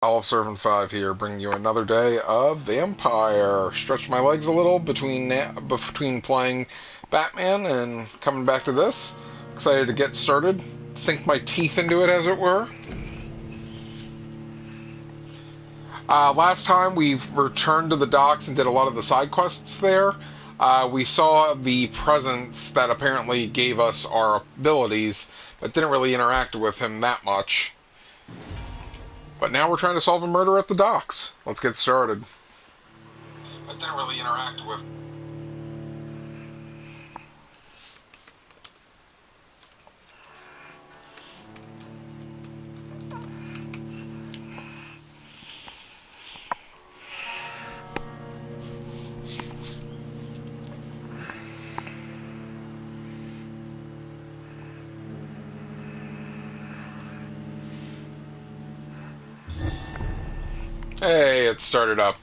Olive Servant 5 here, bringing you another day of Vampyr. Stretched my legs a little between playing Batman and coming back to this. Excited to get started, sink my teeth into it, as it were. Last time we returned to the docks and did a lot of the side quests there. We saw the presence that apparently gave us our abilities, but didn't really interact with him that much. But now we're trying to solve a murder at the docks. Let's get started. I didn't really interact with. Hey, it started up.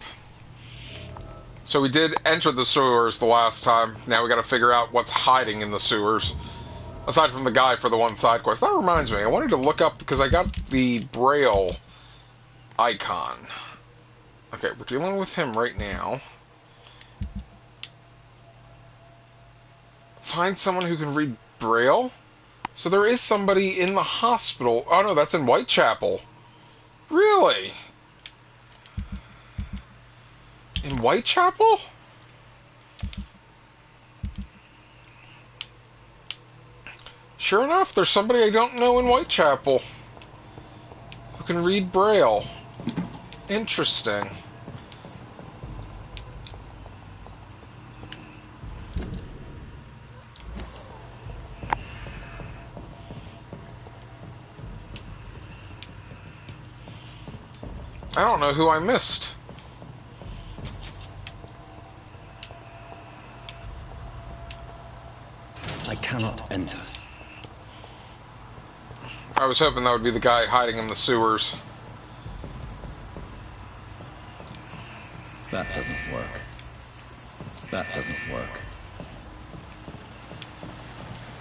So we did enter the sewers the last time. Now we gotta figure out what's hiding in the sewers. Aside from the guy for the one side quest. That reminds me, I wanted to look up because I got the Braille icon. Okay, we're dealing with him right now. Find someone who can read Braille? So there is somebody in the hospital. Oh no, that's in Whitechapel. Really? In Whitechapel? Sure enough, there's somebody I don't know in Whitechapel who can read Braille. Interesting. I don't know who I missed. I cannot enter. I was hoping that would be the guy hiding in the sewers. That doesn't work. That doesn't work.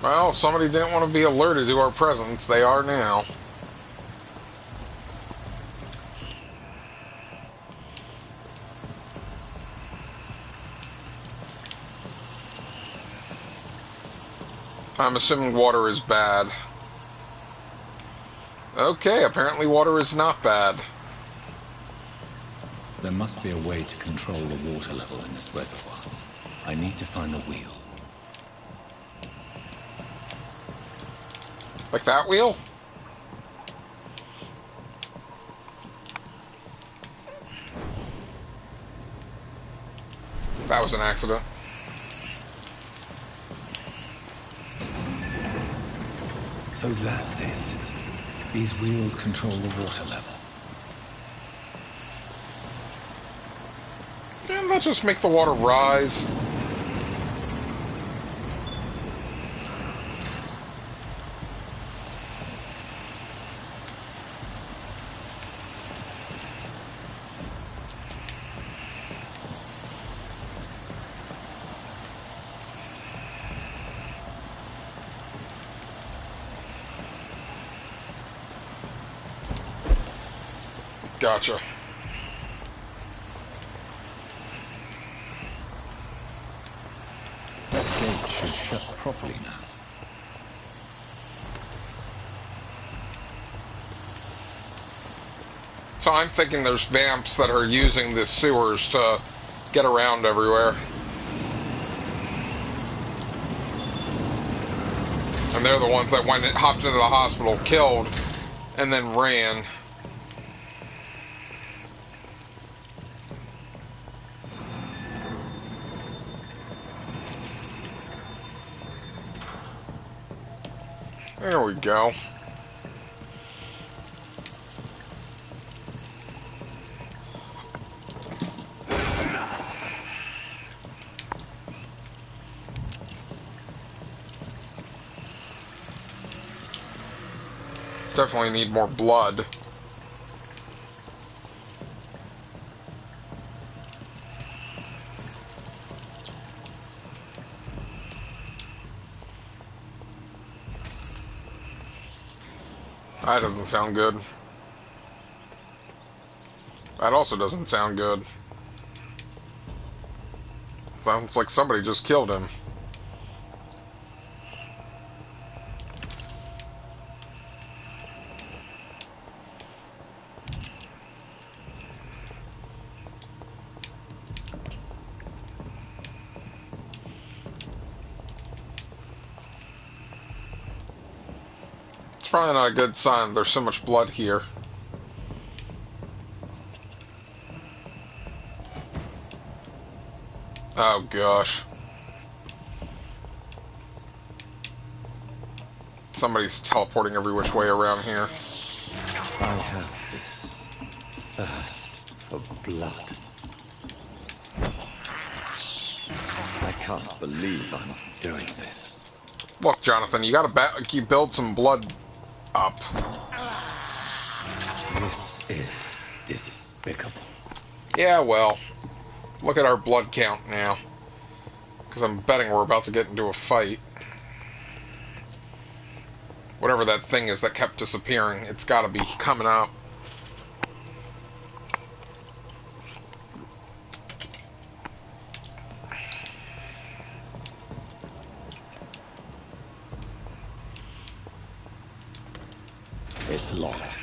Well, if somebody didn't want to be alerted to our presence. They are now. I'm assuming water is bad. Okay, apparently water is not bad. There must be a way to control the water level in this reservoir. I need to find the wheel. Like that wheel? That was an accident. So that's it. These wheels control the water level. Didn't that just make the water rise? Gotcha. That gate should shut properly now. So I'm thinking there's vamps that are using the sewers to get around everywhere. And they're the ones that went and hopped into the hospital, killed, and then ran. There we go. Definitely need more blood. That doesn't sound good. That also doesn't sound good. Sounds like somebody just killed him. It's probably not a good sign there's so much blood here. Oh gosh. Somebody's teleporting every which way around here. I have this thirst for blood. I can't believe I'm doing this. Look, Jonathan, you gotta keep build some blood up. This is despicable. Yeah, well, look at our blood count now. Because I'm betting we're about to get into a fight. Whatever that thing is that kept disappearing, it's gotta be coming out. It's locked.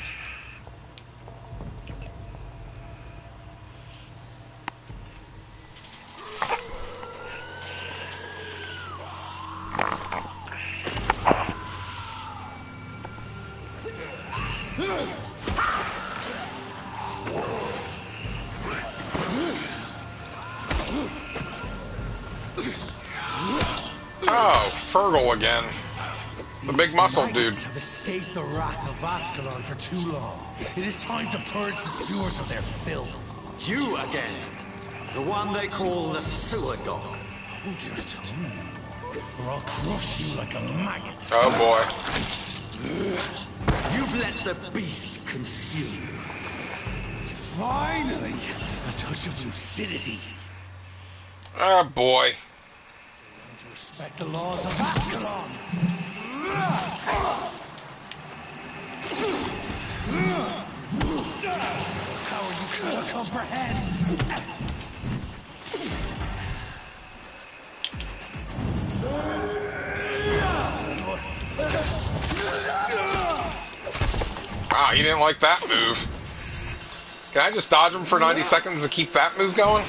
Oh, Fergal again. The big muscle dude. Maggots have escaped the wrath of Ascalon for too long. It is time to purge the sewers of their filth. You again. The one they call the sewer dog. Hold your tongue, newborn, or I'll crush you like a maggot. Oh boy. You've let the beast consume you. Finally, a touch of lucidity. Oh boy. Learn to respect the laws of Ascalon. How are you gonna comprehend? Ah, you didn't like that move. Can I just dodge him for 90 seconds to keep that move going?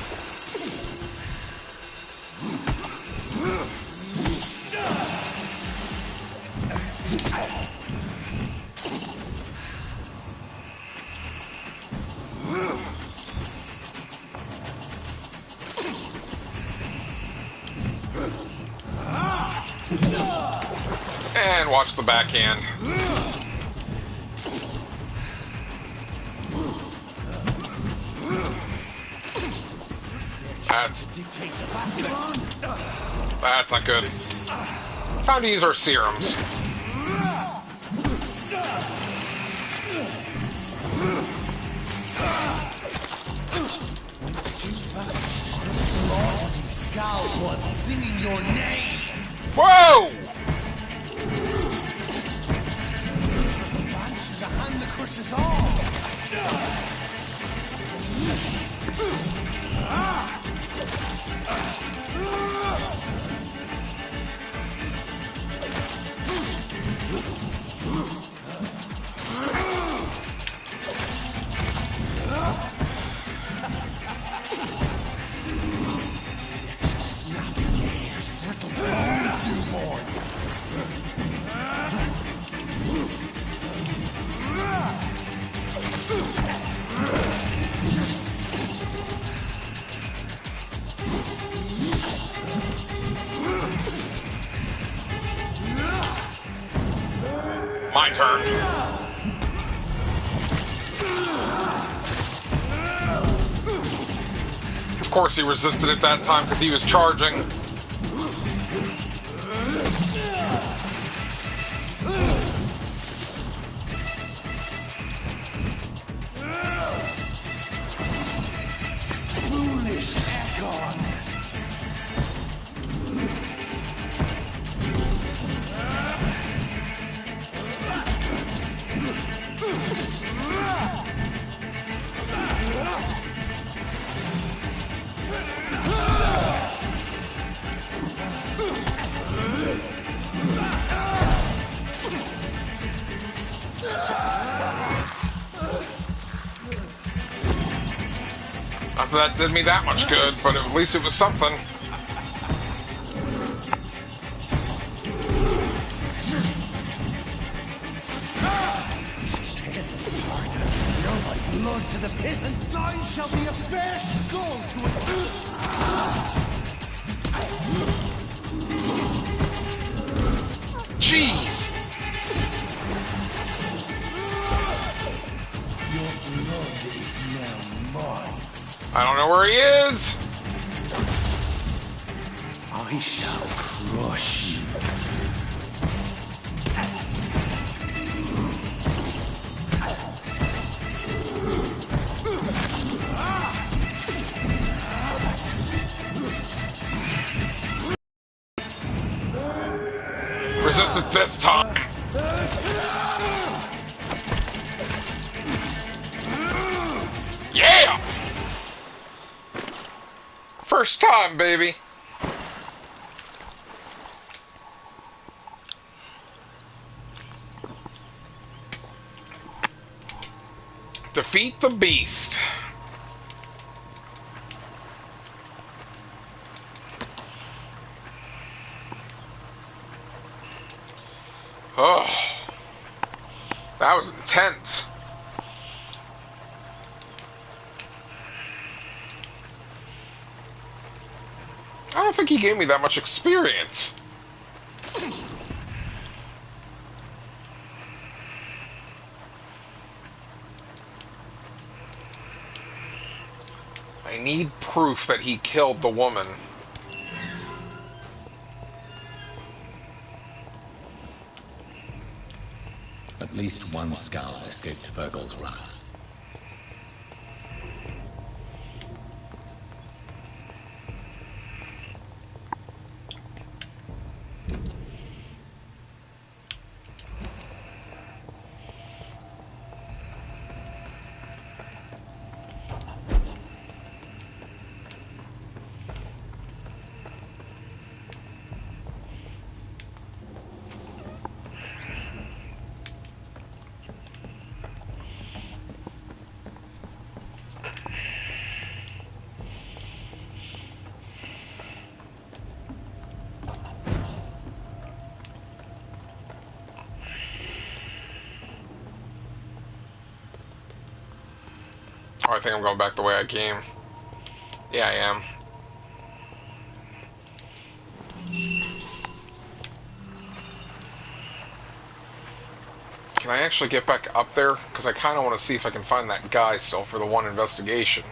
And watch the backhand. Dictates of Ascalon. That's not good. Time to use our serums. It's too fast. I'll slaughter these skulls while singing your name. Whoa! Banshee, the hand that crushes all. Snapping your hair's brittle bones, newborn. My turn. Of course he resisted at that time because he was charging. Foolish Ekon. Not that that did me that much good, but at least it was something. Tear them apart and spill my blood to the pit, and thine shall be a fair skull to a Jeez! Your blood is now mine. I don't know where he is! I shall crush you. Resisted this time! Yeah! First time, baby! Defeat the beast. Oh, that was intense. I don't think he gave me that much experience. I need proof that he killed the woman. At least one skull escaped Virgil's wrath. Oh, I think I'm going back the way I came. Yeah, I am. Can I actually get back up there? Because I kind of want to see if I can find that guy still for the one investigation.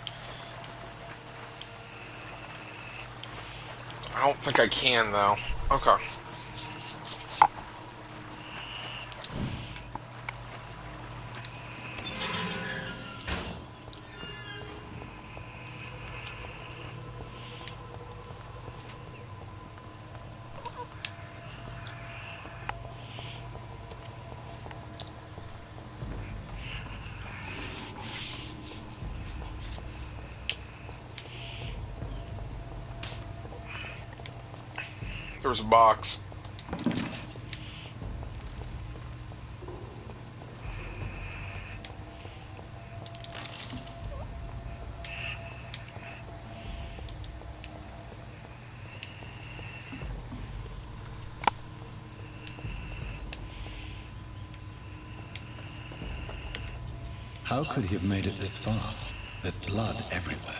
I don't think I can, though. Okay. There was a box. How could he have made it this far? There's blood everywhere.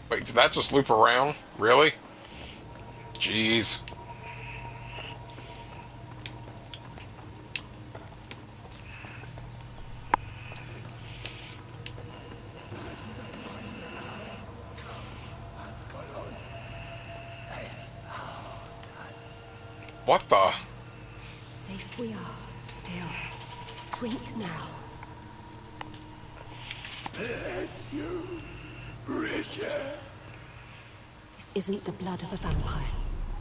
Wait, did that just loop around? Really? Jeez. What the? Safe we are, still. Drink now. This isn't the blood of a vampire,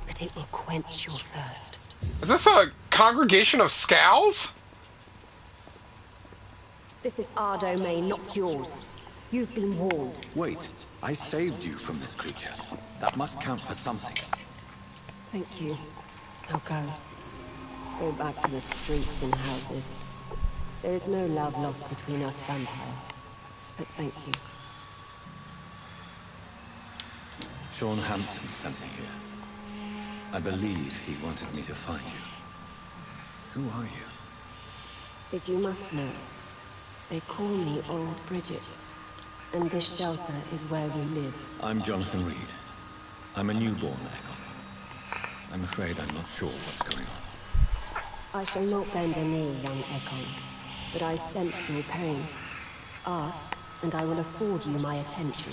but it will quench your thirst. Is this a congregation of scows? This is our domain, not yours. You've been warned. Wait, I saved you from this creature. That must count for something. Thank you. Now go. Go back to the streets and houses. There is no love lost between us, Vampire. But thank you. Sean Hampton sent me here. I believe he wanted me to find you. Who are you? If you must know, they call me Old Bridget. And this shelter is where we live. I'm Jonathan Reed. I'm a newborn Ekon. I'm afraid I'm not sure what's going on. I shall not bend a knee, young Ekon. But I sense your pain. Ask, and I will afford you my attention.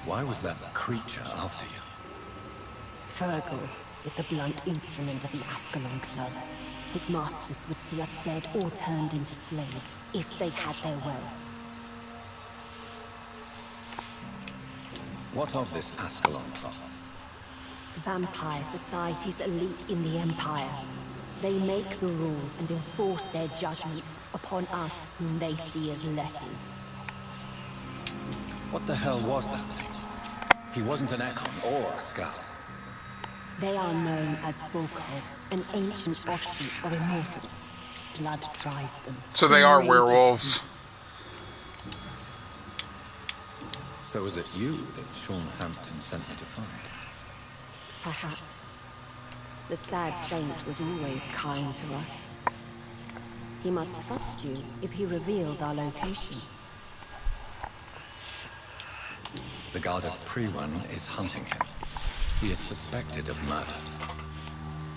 Why was that creature after you? Fergal is the blunt instrument of the Ascalon Club. His masters would see us dead or turned into slaves, if they had their way. What of this Ascalon Club? Vampire society's elite in the Empire. They make the rules and enforce their judgment upon us whom they see as lessers. What the hell was that thing? He wasn't an Ekon or a Skal. They are known as Volkod, an ancient offshoot of immortals. Blood drives them. So they are Enrages werewolves. them. So was it you that Sean Hampton sent me to find? Perhaps. The sad saint was always kind to us. He must trust you if he revealed our location. The God of Priwan is hunting him. He is suspected of murder.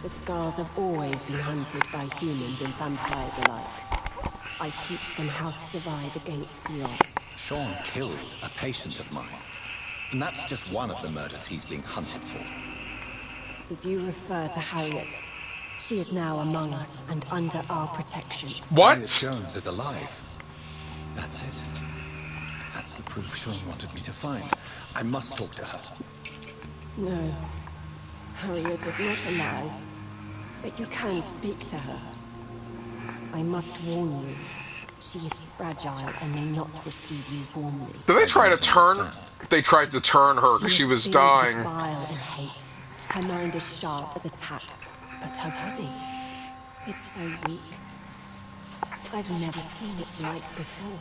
The Skars have always been hunted by humans and vampires alike. I teach them how to survive against the odds. Sean killed a patient of mine. And that's just one of the murders he's being hunted for. If you refer to Harriet, she is now among us and under our protection. Harriet What? Jones is alive. That's it. That's the proof Sean wanted me to find. I must talk to her. No. Harriet is not alive. But you can speak to her. I must warn you. She is fragile and may not receive you warmly. Did they try to don't turn? understand. They tried to turn her because she is was filled dying. with bile and hate. Her mind is sharp as a tack, but her body is so weak. I've never seen its like before.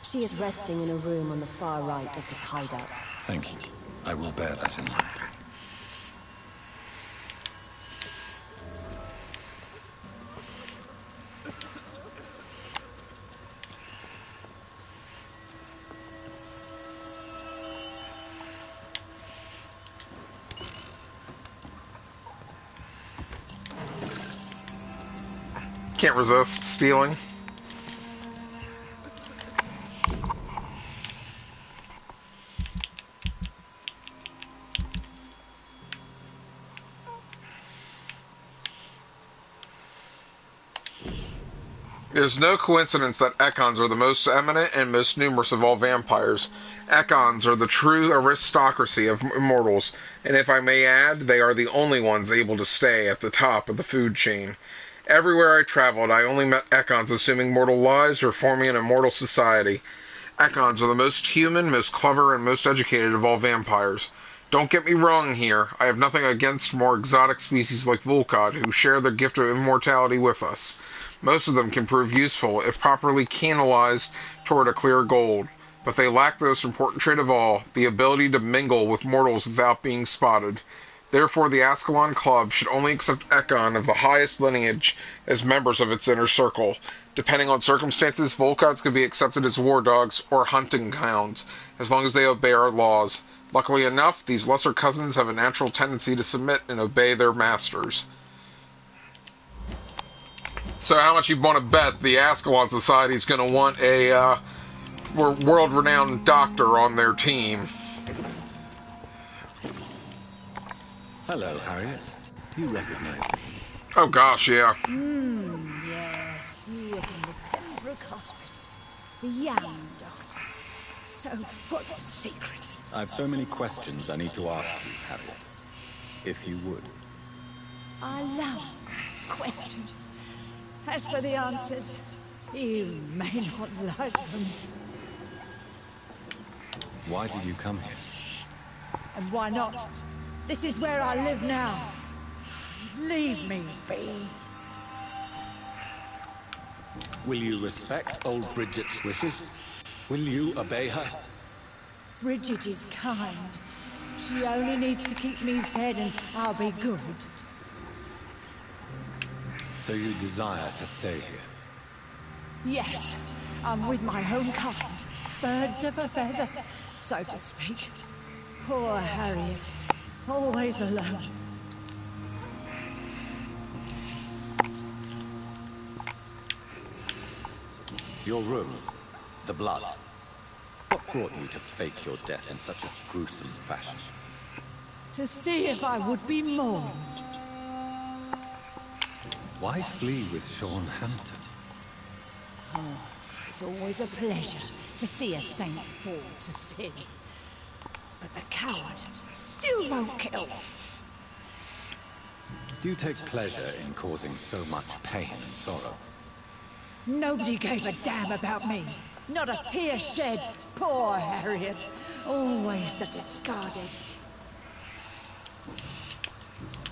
She is resting in a room on the far right of this hideout. Thank you. I will bear that in mind. Can't resist stealing. It is no coincidence that Ekons are the most eminent and most numerous of all vampires. Ekons are the true aristocracy of immortals, and if I may add, they are the only ones able to stay at the top of the food chain. Everywhere I traveled, I only met Ekons assuming mortal lives or forming an immortal society. Ekons are the most human, most clever, and most educated of all vampires. Don't get me wrong here, I have nothing against more exotic species like Volkod, who share the gift of immortality with us. Most of them can prove useful if properly canalized toward a clear goal, but they lack the most important trait of all, the ability to mingle with mortals without being spotted. Therefore, the Ascalon Club should only accept Ekon of the highest lineage as members of its inner circle. Depending on circumstances, Volkods can be accepted as war dogs or hunting hounds, as long as they obey our laws. Luckily enough, these lesser cousins have a natural tendency to submit and obey their masters. So how much you want to bet the Ascalon Society is going to want a world-renowned doctor on their team? Hello, Harriet. Do you recognize me? Oh gosh, yeah. Yes, you are from the Pembroke Hospital. The young doctor. So full of secrets. I've so many questions I need to ask you, Harriet. If you would. I love questions. As for the answers, you may not like them. Why did you come here? And why not? This is where I live now. Leave me be. Will you respect old Bridget's wishes? Will you obey her? Bridget is kind. She only needs to keep me fed and I'll be good. So you desire to stay here? Yes, I'm with my own kind. Birds of a feather, so to speak. Poor Harriet. Always alone. Your room, the blood. What brought you to fake your death in such a gruesome fashion? To see if I would be mourned. Why flee with Sean Hampton? It's always a pleasure to see a saint fall to sin. But the coward still won't kill. Do you take pleasure in causing so much pain and sorrow? Nobody gave a damn about me. Not a tear shed. Poor Harriet. Always the discarded.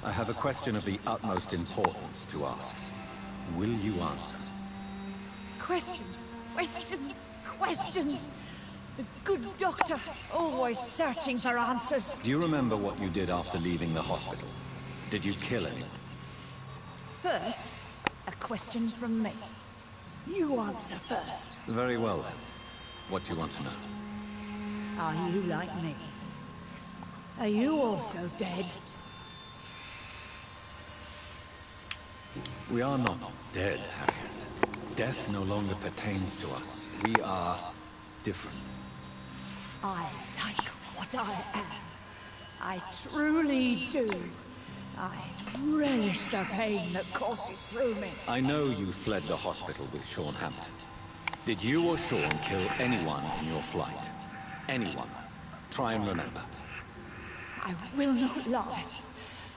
I have a question of the utmost importance to ask. Will you answer? Questions, questions, questions. The good doctor, always searching for answers. Do you remember what you did after leaving the hospital? Did you kill anyone? First, a question from me. You answer first. Very well then. What do you want to know? Are you like me? Are you also dead? We are not dead, Harriet. Death no longer pertains to us. We are different. I like what I am. I truly do. I relish the pain that courses through me. I know you fled the hospital with Sean Hampton. Did you or Sean kill anyone in your flight? Anyone? Try and remember. I will not lie.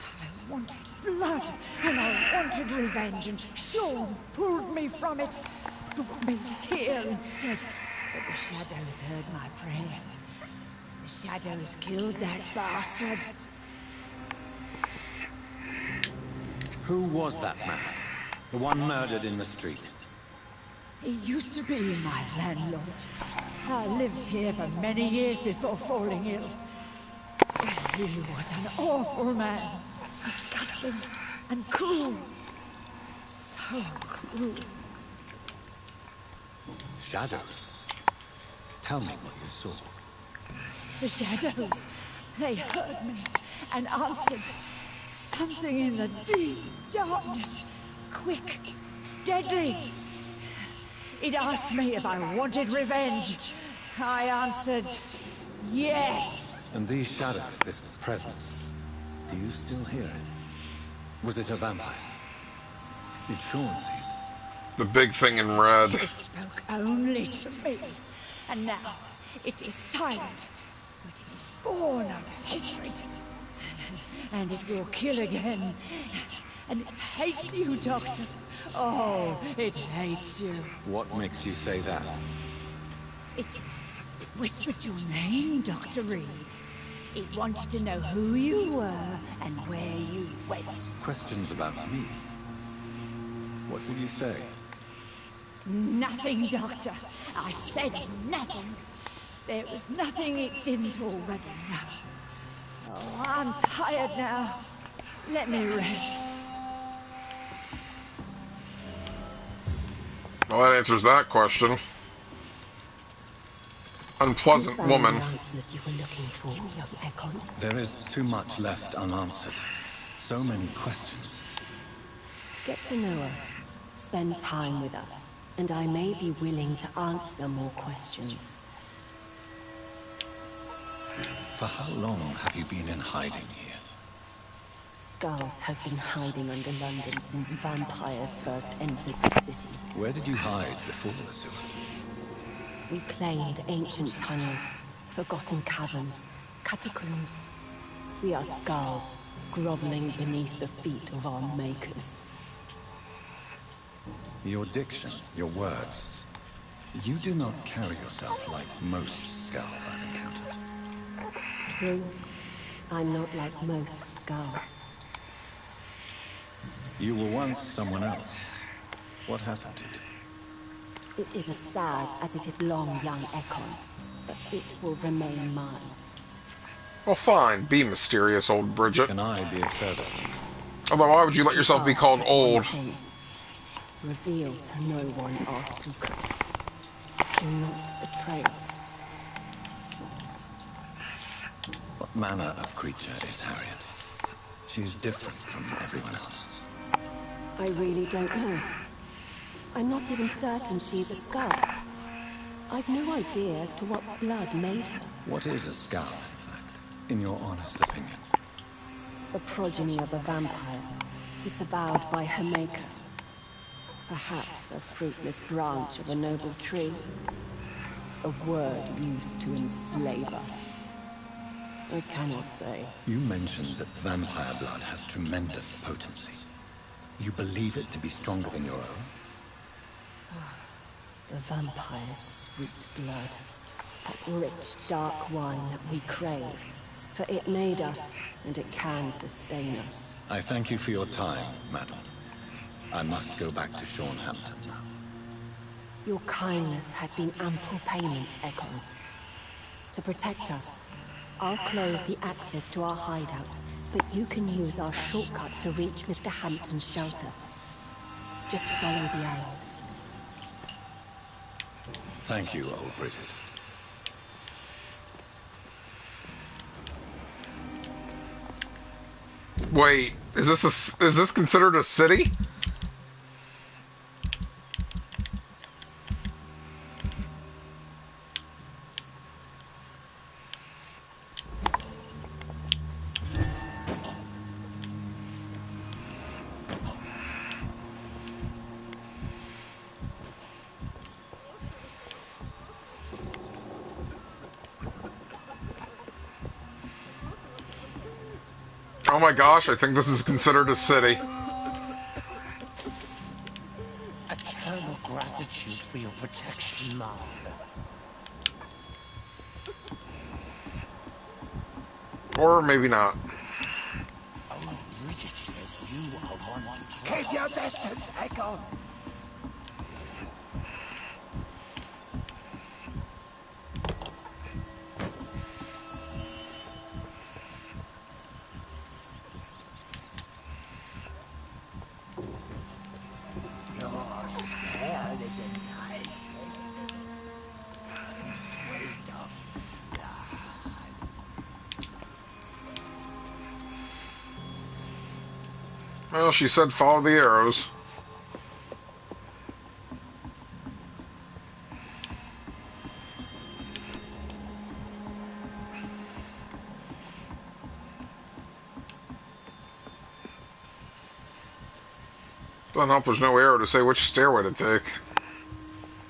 I wanted blood, and I wanted revenge, and Sean pulled me from it, brought me here instead. But the shadows heard my prayers. The shadows killed that bastard. Who was that man? The one murdered in the street? He used to be my landlord. I lived here for many years before falling ill. He was an awful man. Disgusting and cruel. So cruel. Shadows? Tell me what you saw. The shadows, they heard me and answered. Something in the deep darkness. Quick, deadly. It asked me if I wanted revenge. I answered, yes. And these shadows, this presence, do you still hear it? Was it a vampire? Did Sean see it? The big thing in red. It spoke only to me. And now it is silent. But it is born of hatred. And it will kill again. And it hates you, Doctor. Oh, it hates you. What makes you say that? It whispered your name, Dr. Reed. It wanted to know who you were and where you went. Questions about me? What did you say? Nothing, Doctor. I said nothing. There was nothing it didn't already know. Oh, I'm tired now. Let me rest. Well, that answers that question. Unpleasant You found woman. the answers you were looking for, young Ekon. There is too much left unanswered. So many questions. Get to know us. Spend time with us. And I may be willing to answer more questions. For how long have you been in hiding here? Skulls have been hiding under London since vampires first entered the city. Where did you hide before the sewers? We claimed ancient tunnels, forgotten caverns, catacombs. We are skulls, groveling beneath the feet of our makers. Your diction, your words. You do not carry yourself like most skulls I've encountered. True. I'm not like most skulls. You were once someone else. What happened to you? It is as sad as it is long, young Ekon, but it will remain mine. Well, fine. Be mysterious, old Bridget. Can I be of service to you? Although, why would you let Just yourself be ask called but old? one thing. Reveal to no one our secrets. Do not betray us. What manner of creature is Harriet? She is different from everyone else. I really don't know. I'm not even certain she's a skull. I've no idea as to what blood made her. What is a skull, in fact, in your honest opinion? The progeny of a vampire, disavowed by her maker. Perhaps a fruitless branch of a noble tree. A word used to enslave us. I cannot say. You mentioned that vampire blood has tremendous potency. You believe it to be stronger than your own? The vampire's sweet blood. That rich, dark wine that we crave. For it made us, and it can sustain us. I thank you for your time, madam. I must go back to Sean Hampton now. Your kindness has been ample payment, Ekon. To protect us, I'll close the access to our hideout, but you can use our shortcut to reach Mr. Hampton's shelter. Just follow the arrows. Thank you, old Bridget. Wait, is this considered a city? Oh my gosh, I think this is considered a city. Eternal gratitude for your protection, Mom. Or maybe not. Oh, Bridget says you are one to trust. Keep your distance, Echo. You're scared and enticing. So sweet of blood. Well, she said follow the arrows. Doesn't help there's no arrow to say which stairway to take.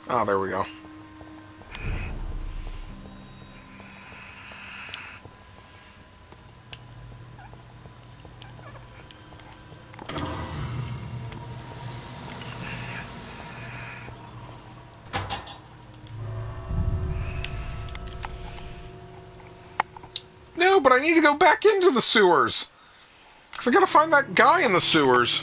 Ah, there we go. No, but I need to go back into the sewers. Because I gotta find that guy in the sewers.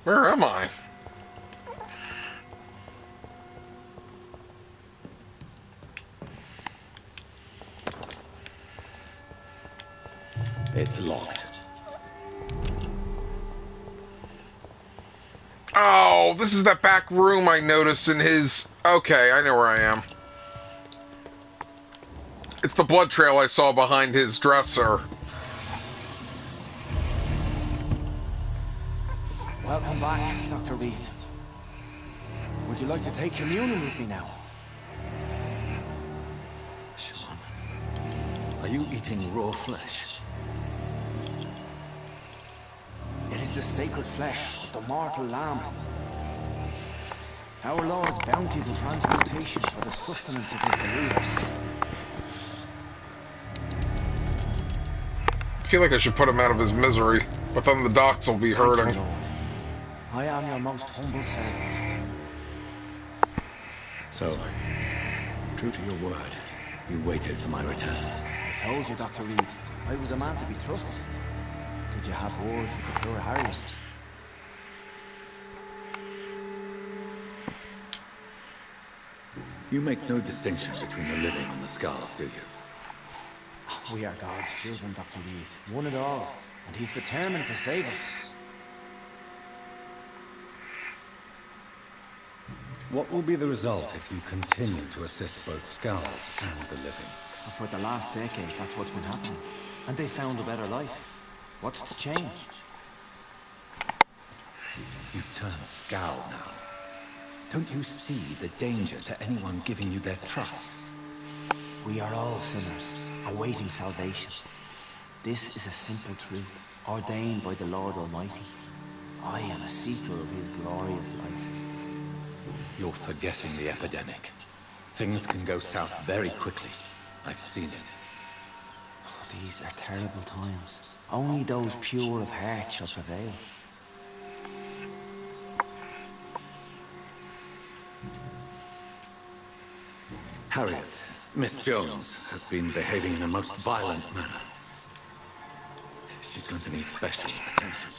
Where am I? It's locked. Oh, this is that back room I noticed in his... Okay, I know where I am. It's the blood trail I saw behind his dresser. Welcome back, Dr. Reed. Would you like to take communion with me now? Sean, are you eating raw flesh? It is the sacred flesh of the mortal lamb. Our Lord's bountiful transmutation for the sustenance of his believers. I feel like I should put him out of his misery, but then the docs will be Thank hurting. you, Lord. I am your most humble servant. So, true to your word, you waited for my return. I told you, Dr. Reed, I was a man to be trusted. Did you have words with the poor Harriet? You make no distinction between the living and the skulls, do you? We are God's children, Dr. Reed. One and all. And he's determined to save us. What will be the result if you continue to assist both skulls and the living? For the last decade, that's what's been happening. And they found a better life. What's to change? You've turned Skull now. Don't you see the danger to anyone giving you their trust? We are all sinners, awaiting salvation. This is a simple truth, ordained by the Lord Almighty. I am a seeker of his glorious light. You're forgetting the epidemic. Things can go south very quickly. I've seen it. Oh, these are terrible times. Only those pure of heart shall prevail. Harriet, Miss Jones, has been behaving in a most violent manner. She's going to need special attention.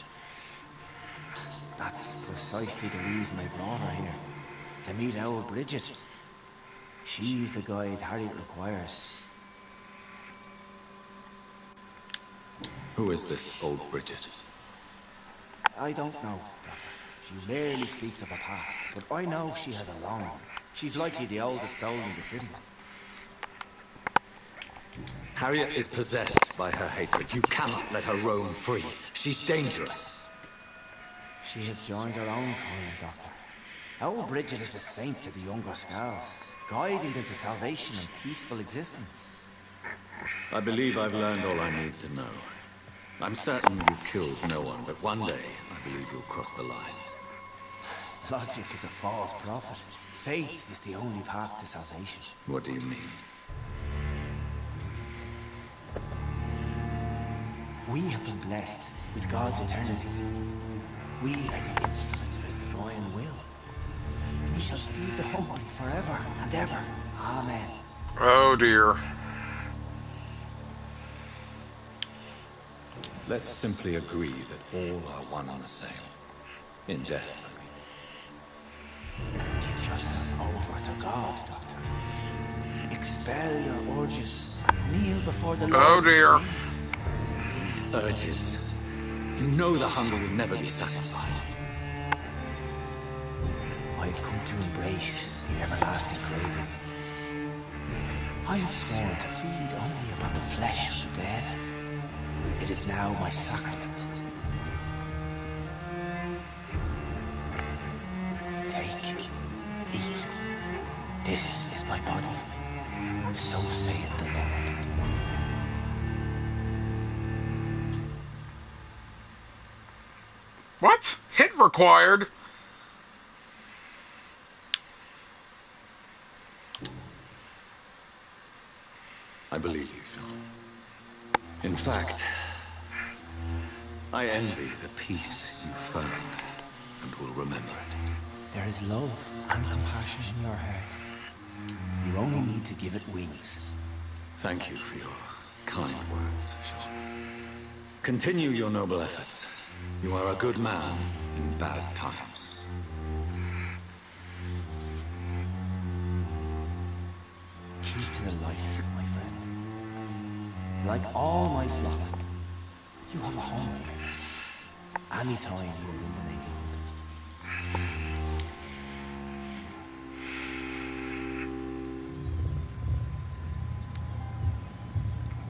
That's precisely the reason I brought her here. To meet old Bridget. She's the guide Harriet requires. Who is this old Bridget? I don't know, Doctor. She rarely speaks of her past, but I know she has a long one. She's likely the oldest soul in the city. Harriet is possessed by her hatred. You cannot let her roam free. She's dangerous. She has joined her own kind, Doctor. Old Bridget is a saint to the younger Skulls, guiding them to salvation and peaceful existence. I believe I've learned all I need to know. I'm certain you've killed no one, but one day I believe you'll cross the line. Logic is a false prophet. Faith is the only path to salvation. What do you mean? We have been blessed with God's eternity. We are the instruments of his divine will. We shall feed the hungry forever and ever. Amen. Oh dear. Let's simply agree that all are one and the same. In death, I mean. Give yourself over to God, Doctor. Expel your urges. Kneel before the Lord. Oh dear. Please. These urges. You know the hunger will never be satisfied. I've come to embrace the everlasting craving. I have sworn to feed only upon the flesh of the dead. It is now my sacrament. Take, eat. This is my body. So saith the Lord. What? Hit required? I believe you, Sean. In fact, I envy the peace you found and will remember it. There is love and compassion in your heart. You only need to give it wings. Thank you for your kind words, Sean. Continue your noble efforts. You are a good man in bad times. Keep to the light, my friend. Like all my flock, You have a home here. Anytime you're in the neighborhood.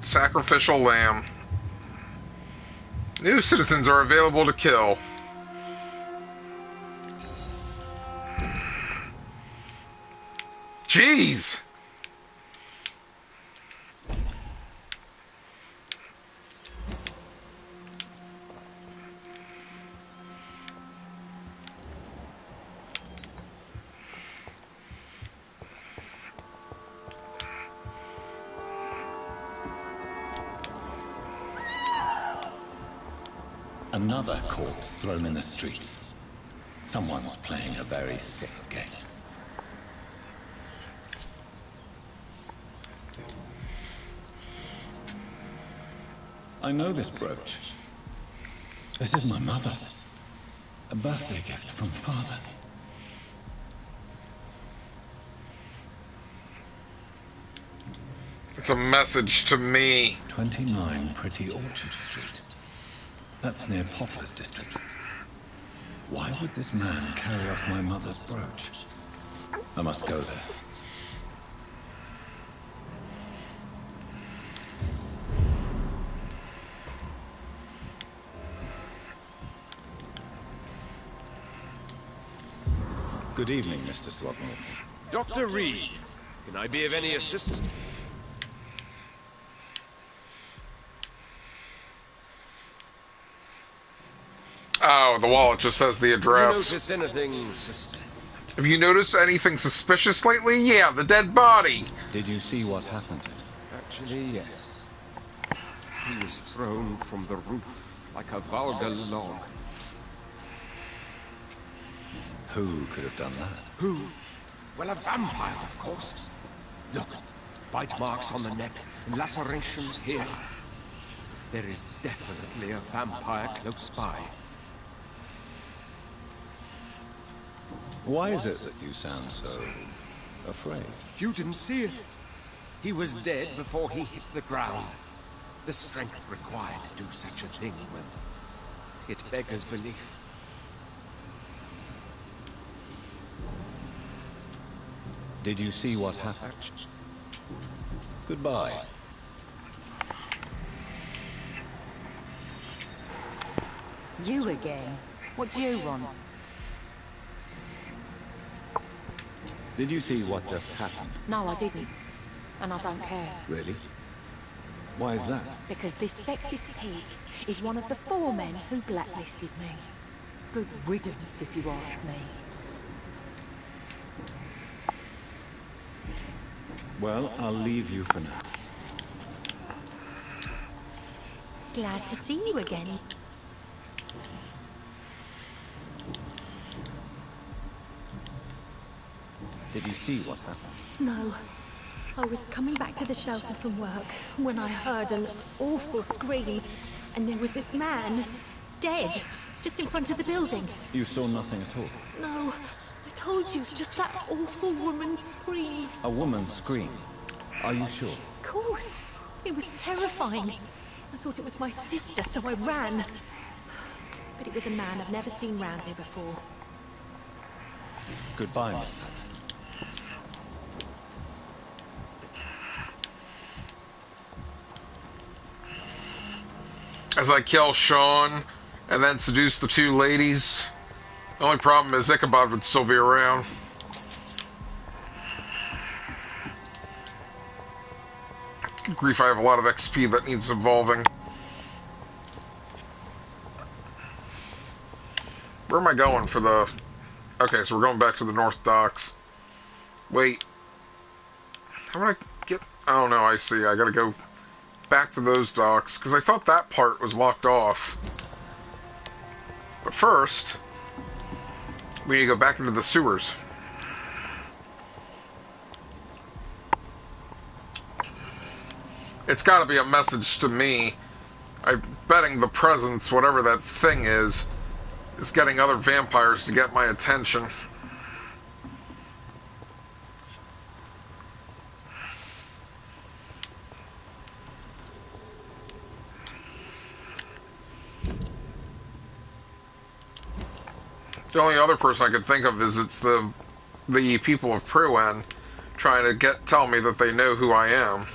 Sacrificial lamb. New citizens are available to kill. Jeez! Another corpse thrown in the streets. Someone's playing a very sick game. I know this brooch. This is my mother's. A birthday gift from father. It's a message to me. 29 Pretty Orchard Street. That's near Poplar's district. Why would this man carry off my mother's brooch? I must go there. Good evening, Mr. Throckmorton. Dr. Reed, can I be of any assistance? Oh, the wallet just says the Have you address. noticed anything suspicious? Have you noticed anything suspicious lately? Yeah, the dead body. Did you see what happened to him? Actually, yes. He was thrown from the roof like a vulgar log. Who could have done that? Who? Well, a vampire, of course. Look, bite marks on the neck and lacerations here. There is definitely a vampire close by. Why is it that you sound so afraid? You didn't see it. He was dead before he hit the ground. The strength required to do such a thing, well, it beggars belief. Did you see what happened? Goodbye. You again? What do you want? Did you see what just happened? No, I didn't. And I don't care. Really? Why is that? Because this sexist pig is one of the 4 men who blacklisted me. Good riddance, if you ask me. Well, I'll leave you for now. Glad to see you again. Did you see what happened? No. I was coming back to the shelter from work when I heard an awful scream, and there was this man, dead, just in front of the building. You saw nothing at all? No, I told you, just that awful woman's scream. A woman screamed. Are you sure? Of course. It was terrifying. I thought it was my sister, so I ran. But it was a man I've never seen round here before. Goodbye, Miss Paxton. As I kill Sean and then seduce the 2 ladies. The only problem is Ichabod would still be around. Good grief, I have a lot of XP that needs evolving. Where am I going for the... Okay, so we're going back to the North Docks. Wait. How would I get... Oh no, I see. I gotta go back to those docks, because I thought that part was locked off. But first, we need to go back into the sewers. It's gotta be a message to me. I'm betting the presence, whatever that thing is getting other vampires to get my attention. The only other person I could think of is it's the people of Pruan trying to tell me that they know who I am.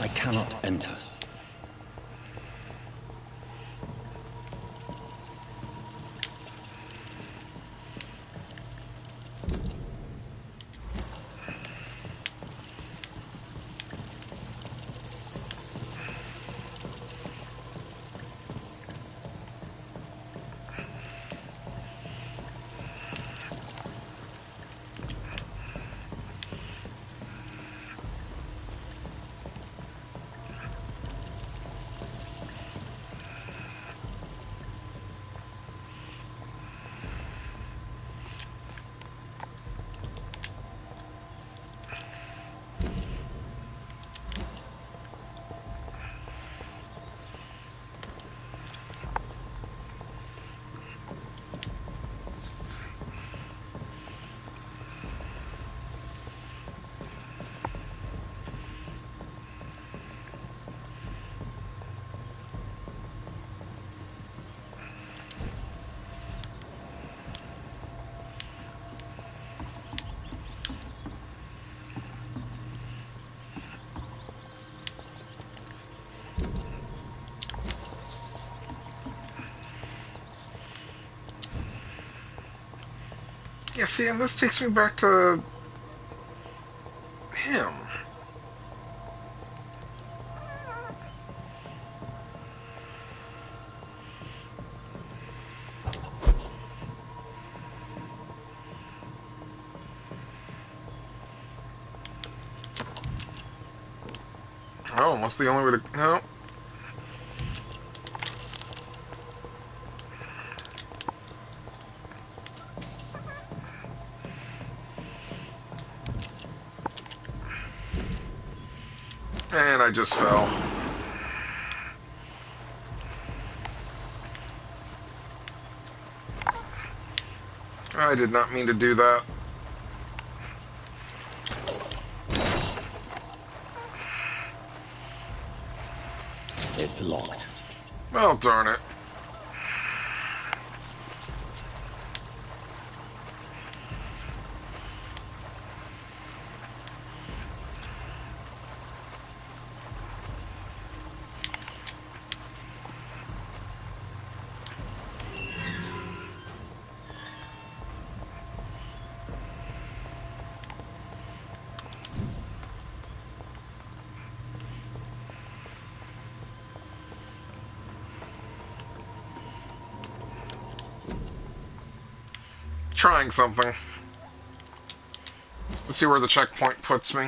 I cannot enter. Yeah, see, and this takes me back to him. Oh, what's the only way to... No. And I just fell. I did not mean to do that. It's locked. Well, darn it. Trying something. Let's see where the checkpoint puts me.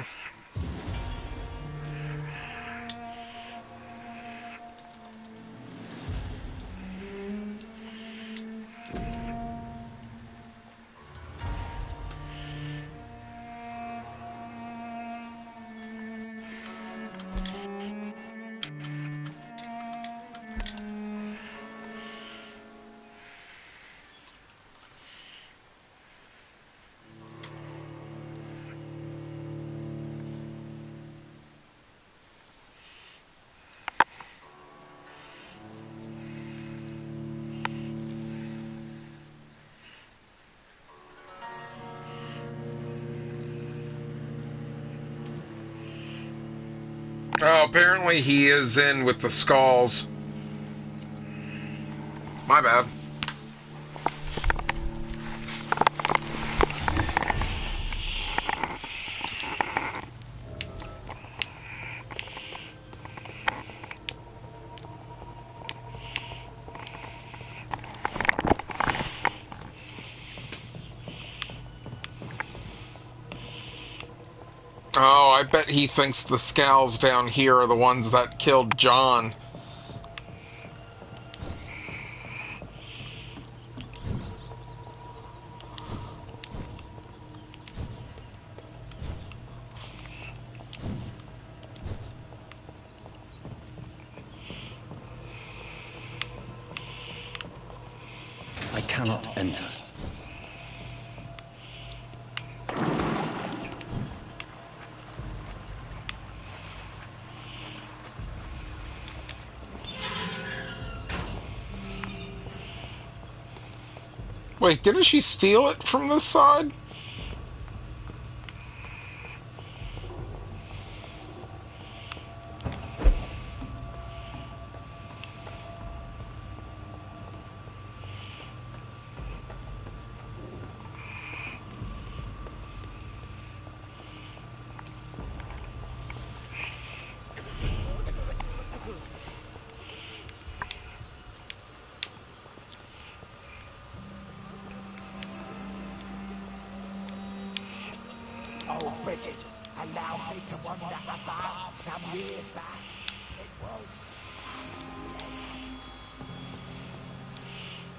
Oh, apparently he is in with the Skulls. My bad. Oh, I bet he thinks the Skulls down here are the ones that killed John. I cannot enter. Wait, didn't she steal it from this side? Oh, Bridget, allow me to wander above some years back. It was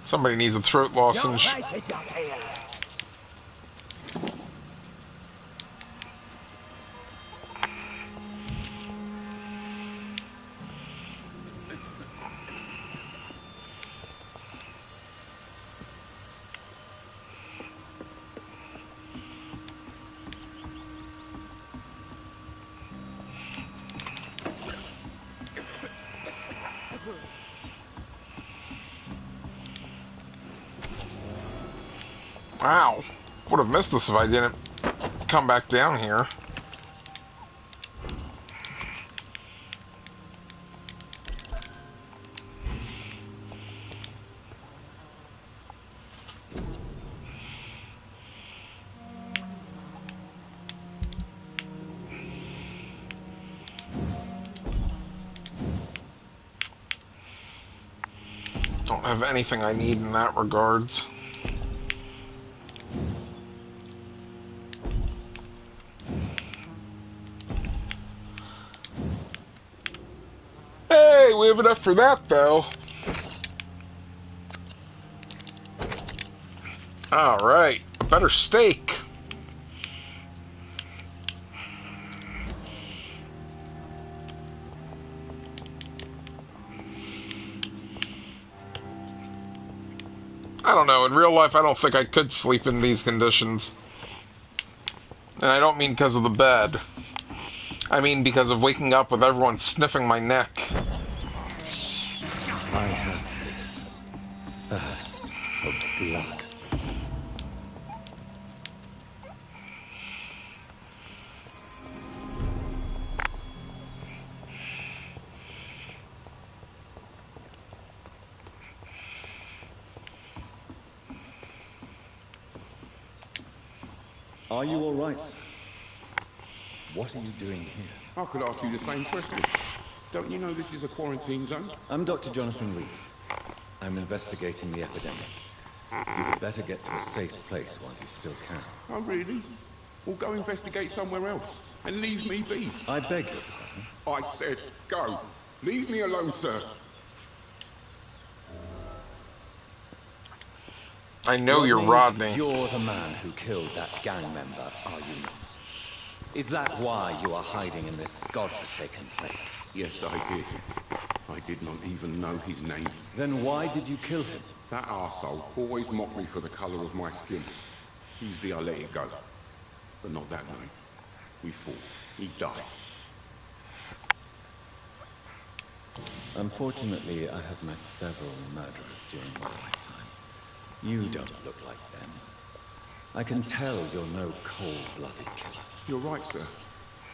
Somebody needs a throat lozenge. place is not here. Wow. Would have missed this if I didn't come back down here. Don't have anything I need in that regards. Hey, we have enough for that, though. Alright, a better steak. I don't know, in real life I don't think I could sleep in these conditions. And I don't mean because of the bed. I mean because of waking up with everyone sniffing my neck. I have this thirst for blood. Are you all right, sir? What are you doing here? I could ask you the same question. Don't you know this is a quarantine zone? I'm Dr. Jonathan Reed. I'm investigating the epidemic. You had better get to a safe place while you still can. Oh, really? Well, go investigate somewhere else and leave me be. I beg your pardon? I said go. Leave me alone, sir. I know you're Rodney. You're the man who killed that gang member, are you not? Is that why you are hiding in this godforsaken place? Yes, I did. I did not even know his name. Then why did you kill him? That arsehole always mocked me for the colour of my skin. Usually I let it go. But not that night. We fought. He died. Unfortunately, I have met several murderers during my lifetime. You don't look like them. I can tell you're no cold-blooded killer. You're right, sir.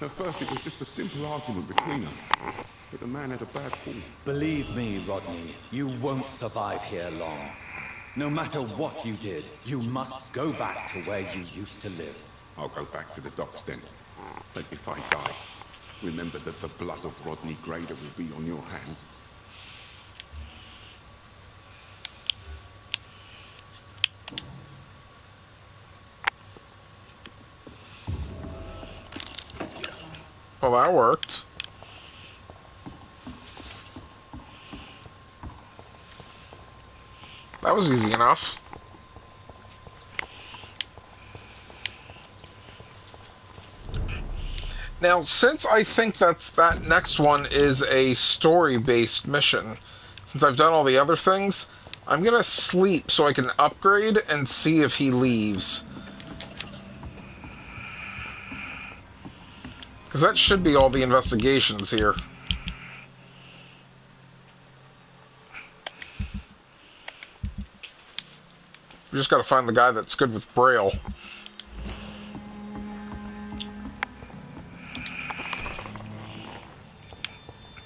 At first it was just a simple argument between us. But the man had a bad fall. Believe me, Rodney, you won't survive here long. No matter what you did, you must go back to where you used to live. I'll go back to the docks then. But if I die, remember that the blood of Rodney Grader will be on your hands. Well, that worked. That was easy enough. Now, since I think that next one is a story-based mission, since I've done all the other things, I'm gonna sleep so I can upgrade and see if he leaves. Because that should be all the investigations here. We just gotta find the guy that's good with Braille.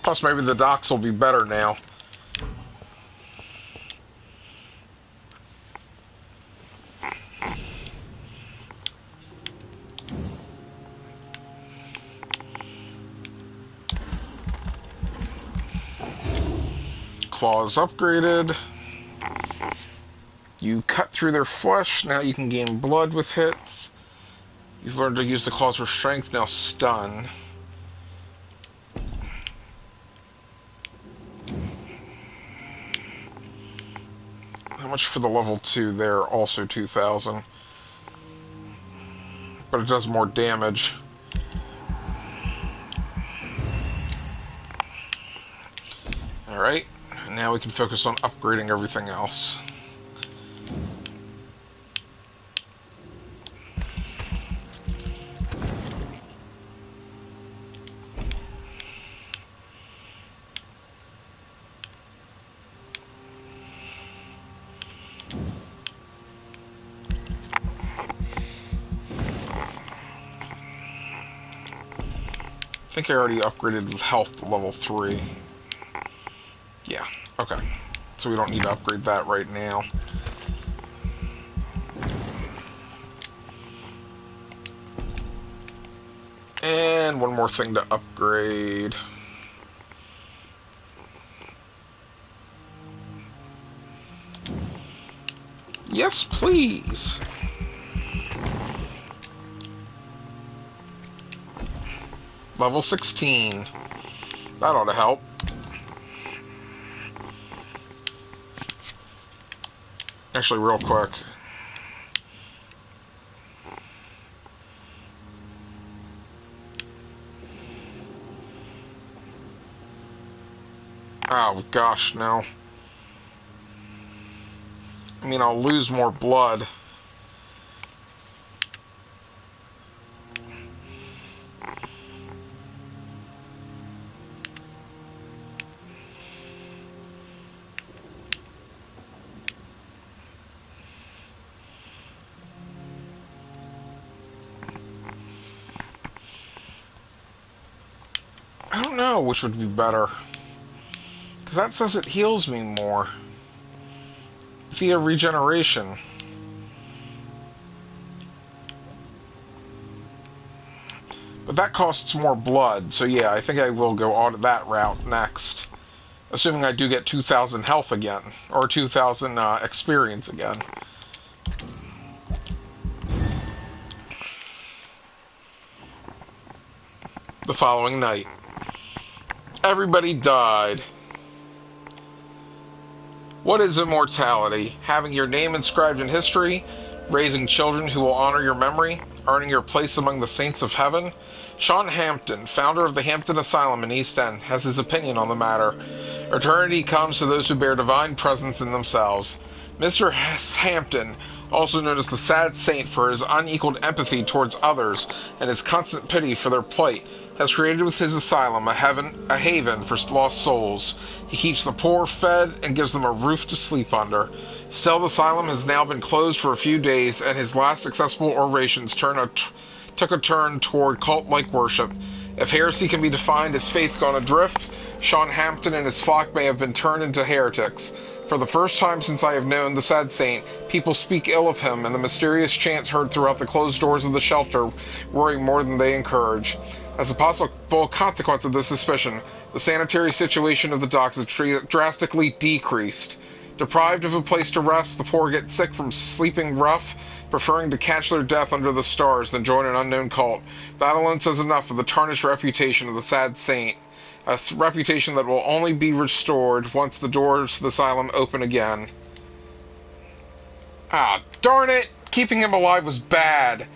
Plus, maybe the docks will be better now. Claws upgraded. You cut through their flesh. Now you can gain blood with hits. You've learned to use the claws for strength. Now stun. How much for the level 2 there? Also 2,000. But it does more damage. Alright, now we can focus on upgrading everything else. I think I already upgraded health to level 3. Yeah, okay. So we don't need to upgrade that right now. And one more thing to upgrade. Yes, please. Level 16. That ought to help. Actually, real quick. Oh, gosh, no. I mean, I'll lose more blood. I don't know which would be better. Because that says it heals me more. Via regeneration. But that costs more blood, so yeah, I think I will go on that route next. Assuming I do get 2,000 health again. Or 2,000 experience again. The following night. Everybody died. What is immortality? Having your name inscribed in history? Raising children who will honor your memory? Earning your place among the saints of heaven? Sean Hampton, founder of the Hampton Asylum in East End, has his opinion on the matter. Eternity comes to those who bear divine presence in themselves. Mr. Hampton, also known as the Sad Saint for his unequaled empathy towards others and his constant pity for their plight, has created with his asylum a haven for lost souls. He keeps the poor fed and gives them a roof to sleep under. Still, the asylum has now been closed for a few days, and his last accessible orations turn a took a turn toward cult-like worship. If heresy can be defined as faith gone adrift, Sean Hampton and his flock may have been turned into heretics. For the first time since I have known the sad saint, people speak ill of him, and the mysterious chants heard throughout the closed doors of the shelter worry more than they encourage. As a possible consequence of this suspicion, the sanitary situation of the docks has drastically decreased. Deprived of a place to rest, the poor get sick from sleeping rough, preferring to catch their death under the stars than join an unknown cult. That alone says enough of the tarnished reputation of the sad saint. A reputation that will only be restored once the doors to the asylum open again. Ah, darn it! Keeping him alive was bad.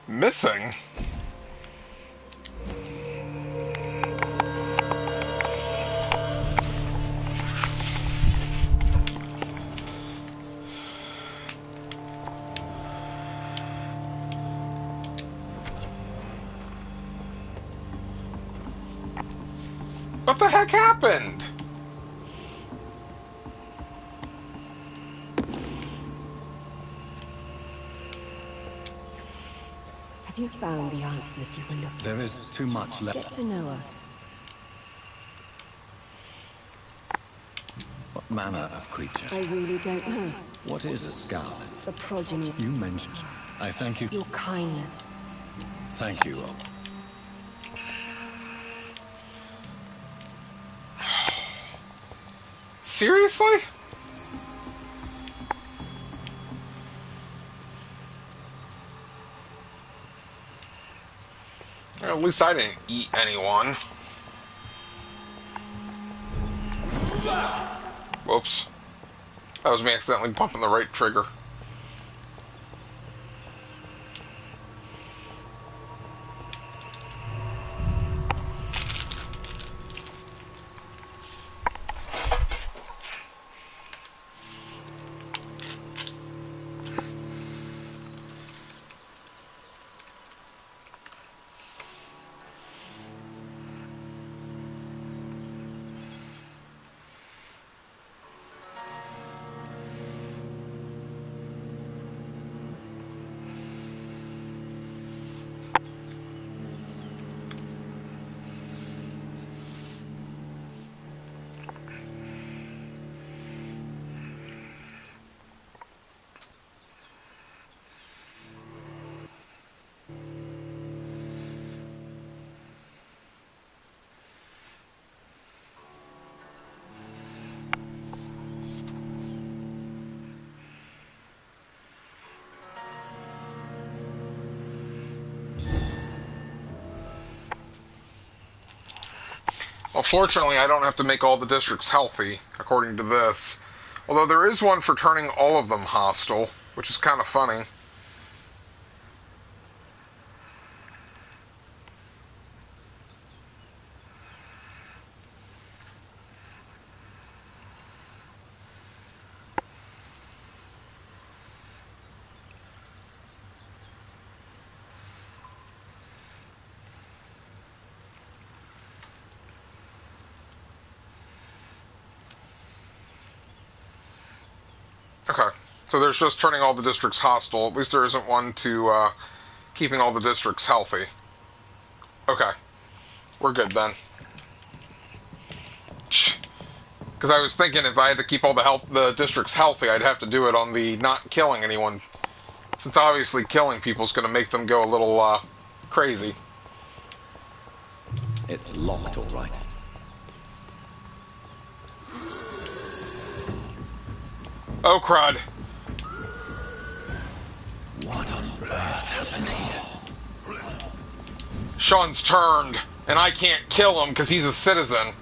Missing? What the heck happened? Have you found the answers you were looking for? There is too much left. Get to know us. What manner of creature? I really don't know. What is a skull? The progeny. You mentioned. I thank you. Your kindness. Thank you. Seriously? Well, at least I didn't eat anyone. Whoops. That was me accidentally bumping the right trigger. Well, fortunately, I don't have to make all the districts healthy, according to this. Although there is one for turning all of them hostile, which is kind of funny. Okay, so there's just turning all the districts hostile. At least there isn't one to keeping all the districts healthy. Okay, we're good then. Because I was thinking if I had to keep all the districts healthy, I'd have to do it on the not killing anyone. Since obviously killing people is going to make them go a little crazy. It's locked, all right. Oh, crud. What on earth happened here? Sean's turned, and I can't kill him because he's a citizen.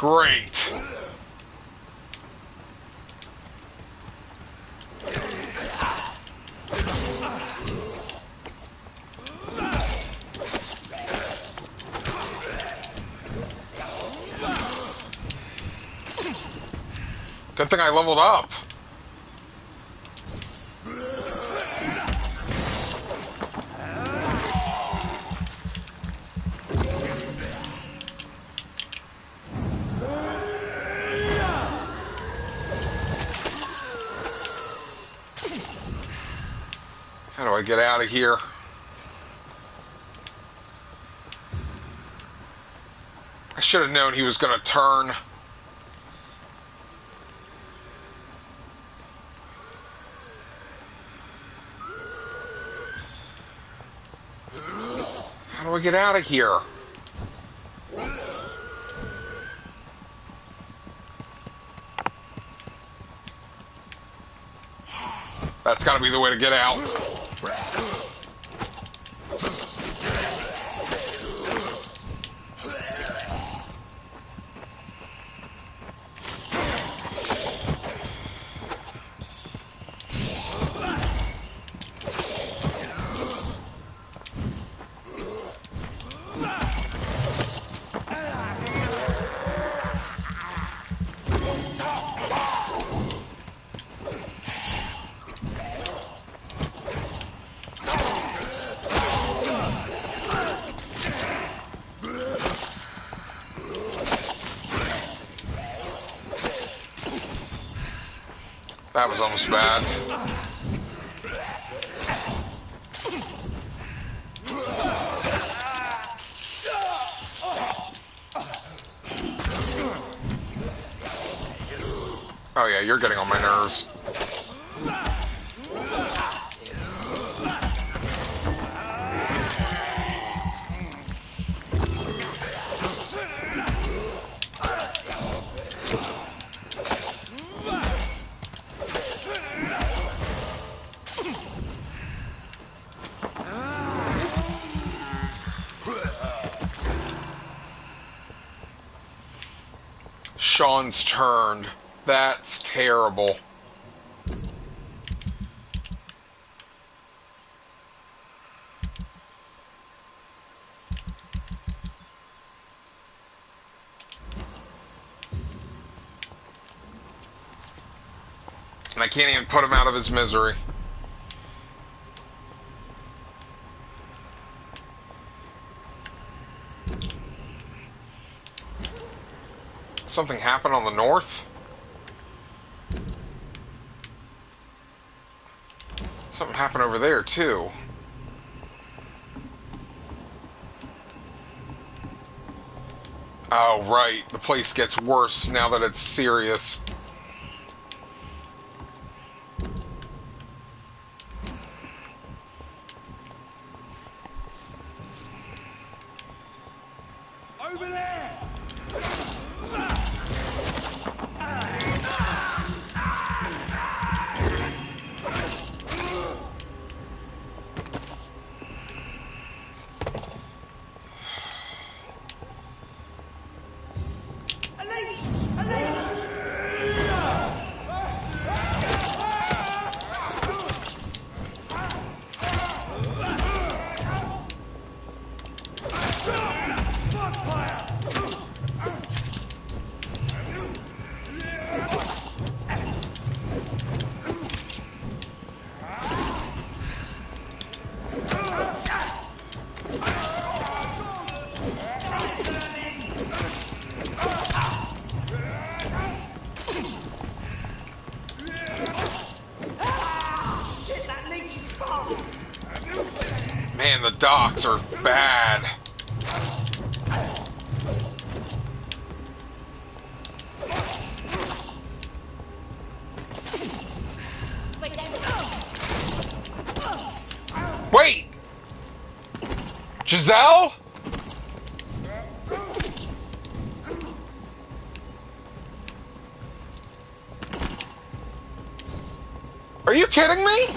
Great. Good thing I leveled up. How do I get out of here? I should have known he was going to turn. How do I get out of here? That's got to be the way to get out. That was almost bad. Oh yeah, you're getting on my nerves. Sean's turned. That's terrible. And I can't even put him out of his misery. Something happened on the north? Something happened over there, too. Oh, right. The place gets worse now that it's serious. Over there! Man, the docks are bad. Wait! Giselle? Are you kidding me?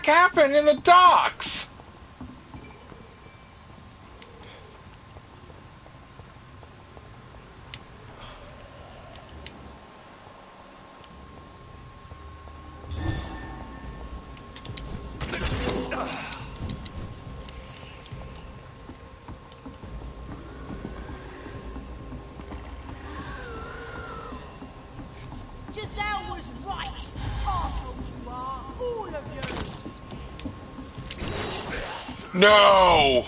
heck happened in the docks? Giselle was right. Arseholes you are, all of you. No!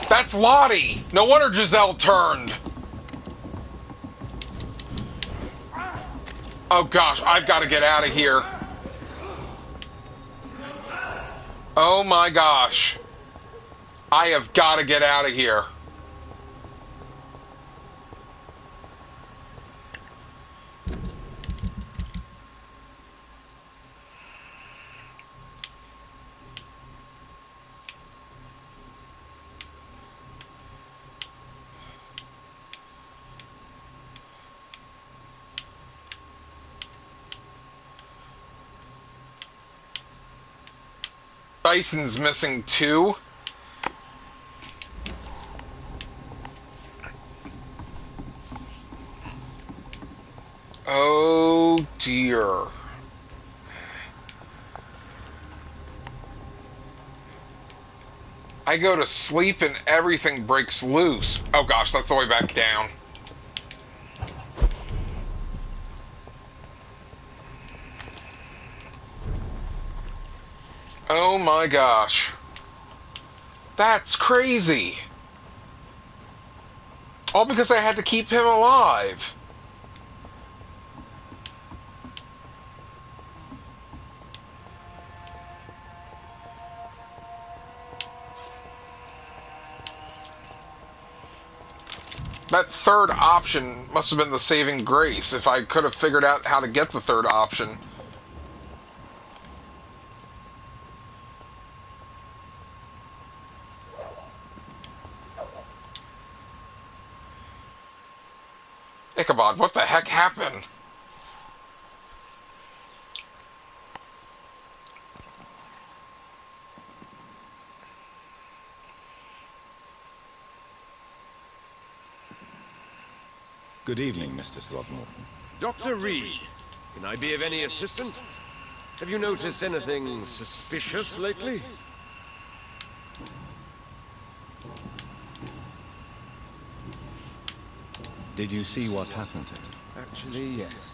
That's Lottie! No wonder Giselle turned! Oh gosh, I've got to get out of here. Oh my gosh. I have got to get out of here. Bison's missing 2. Oh dear. I go to sleep and everything breaks loose. Oh gosh, that's the way back down. Oh my gosh. That's crazy. All because I had to keep him alive. That third option must have been the saving grace if I could have figured out how to get the third option. Ichabod, what the heck happened? Good evening, Mr. Throgmorton. Dr. Reed, can I be of any assistance? Have you noticed anything suspicious lately? Did you see what happened to him? Actually, yes.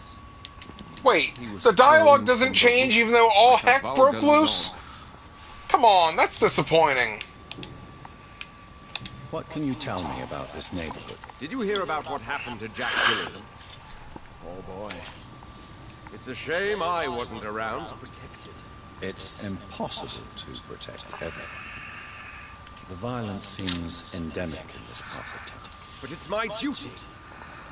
Wait, the dialogue doesn't change even though all heck broke loose? Come on, that's disappointing. What can you tell me about this neighborhood? Did you hear about what happened to Jack Gillingham? Oh boy. It's a shame I wasn't around to protect him. It's impossible to protect everyone. The violence seems endemic in this part of town. But it's my duty.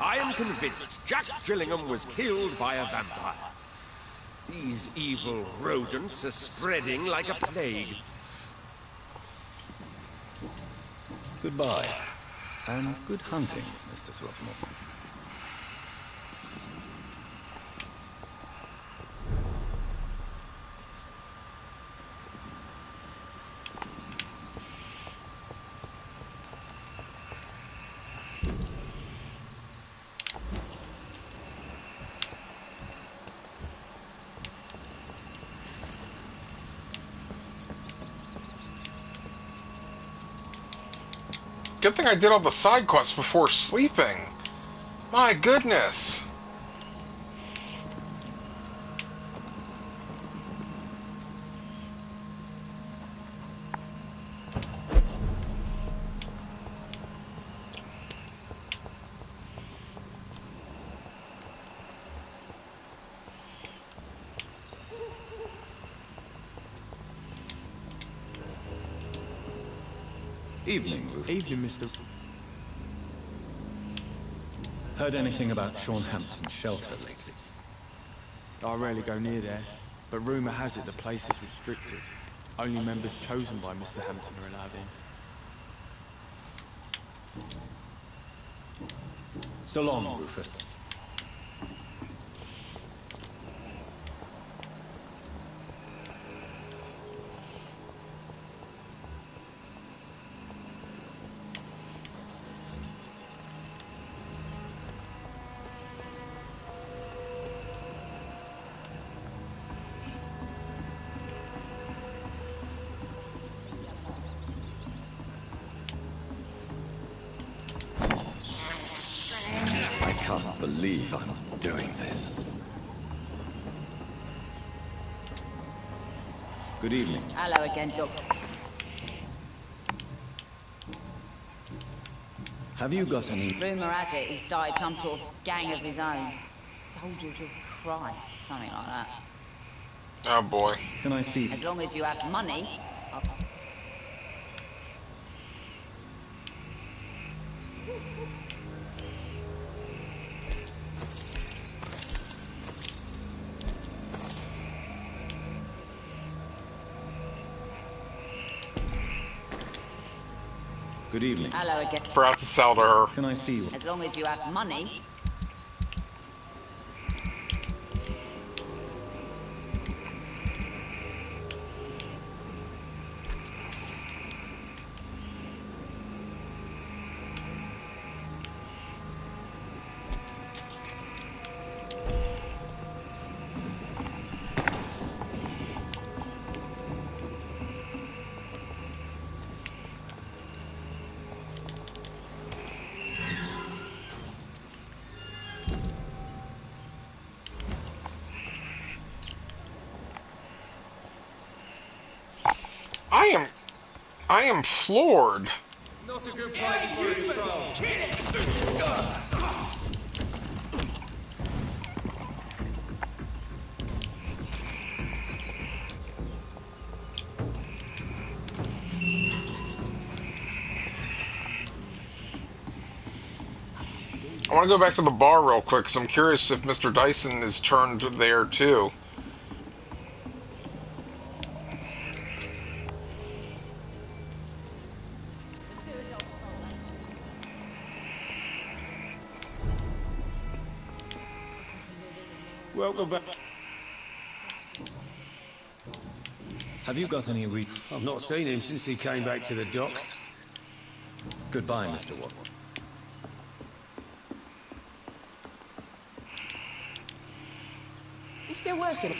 I am convinced Jack Gillingham was killed by a vampire. These evil rodents are spreading like a plague. Goodbye, and good hunting, Mr. Throgmorton. Good thing I did all the side quests before sleeping. My goodness. Evening, Rufus. Evening, Mr. Heard anything about Sean Hampton's shelter lately? I rarely go near there, but rumour has it the place is restricted. Only members chosen by Mr. Hampton are allowed in. So long, Rufus. can't believe I'm doing this. Good evening. Hello again, Doc. Have you got any... Rumour has it he's started some sort of gang of his own. Soldiers of Christ, something like that. Oh boy. Can I see... As long as you have money, Good evening. hello again. Forgot to sell to her. Can I see you? As long as you have money. I am floored. Not a good place for a stroll. I want to go back to the bar real quick, because I'm curious if Mr. Dyson is turned there too. Welcome back. Have you got any I've not seen him since he came back to the docks. Goodbye, Mr. Watt. You still working?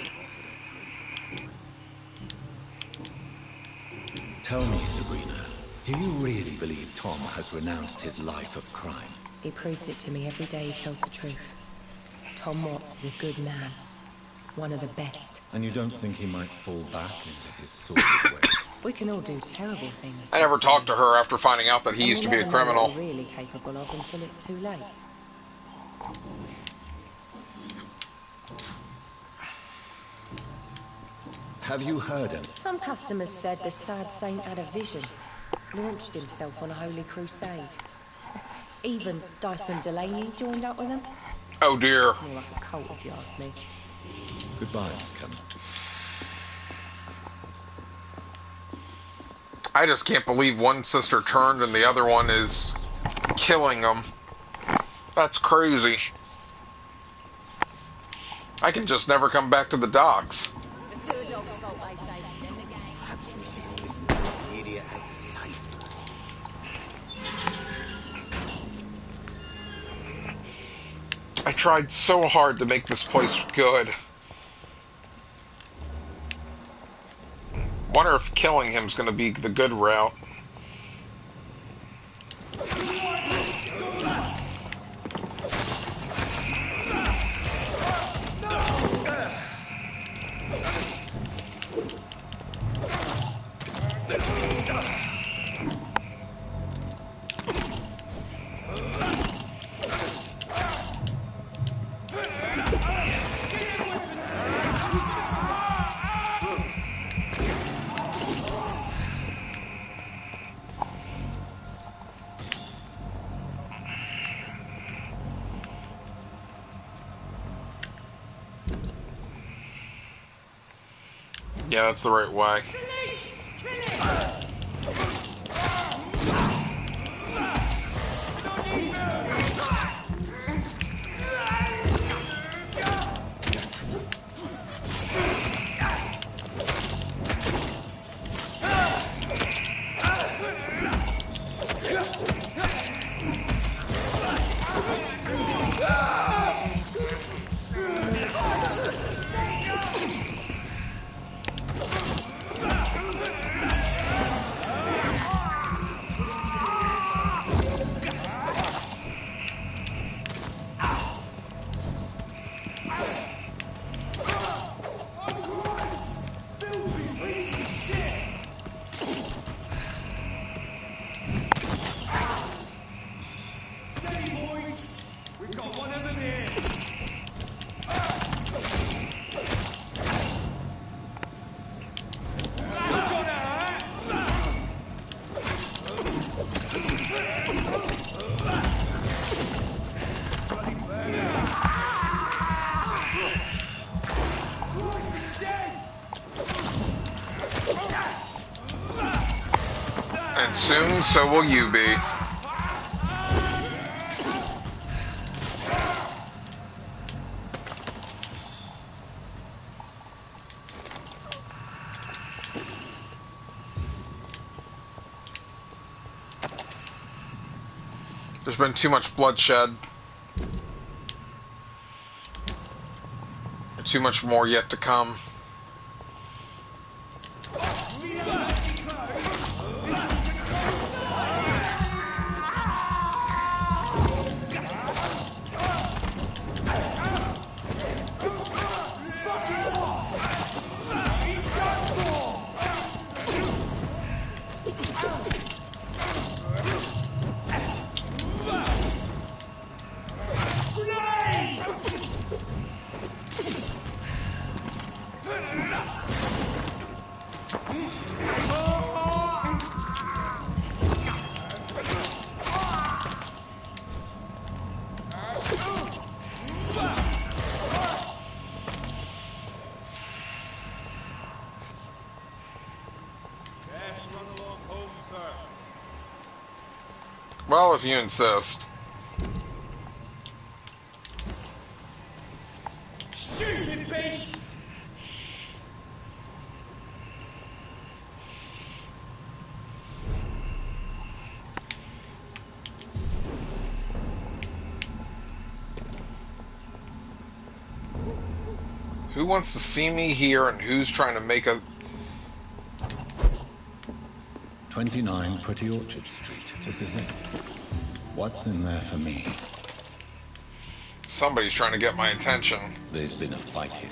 Tell me, Sabrina, do you really believe Tom has renounced his life of crime? He proves it to me every day he tells the truth. Tom Watts is a good man. One of the best. And you don't think he might fall back into his sordid ways? We can all do terrible things. I never talked to her after finding out that he used to be a criminal. What we're really capable of until it's too late. Have you heard any? Some customers said the sad saint had a vision. Launched himself on a holy crusade. Even Dyson Delaney joined up with him. Oh dear. It's more like a cult if you ask me. Goodbye, Miss Cullen. I just can't believe one sister turned and the other one is killing them. That's crazy. I can just never come back to the docks. The sewer dog's fault, they say. Then the gang. Perhaps we should listen to what the idiot had to say first. I tried so hard to make this place good. Wonder if killing him is going to be the good route. Yeah, that's the right way. And soon, so will you be. There's been too much bloodshed. And too much more yet to come. Well, if you insist. Stupid beast! Who wants to see me here and who's trying to make a... 29 Pretty Orchard Street. This is it. What's in there for me? Somebody's trying to get my attention. There's been a fight here.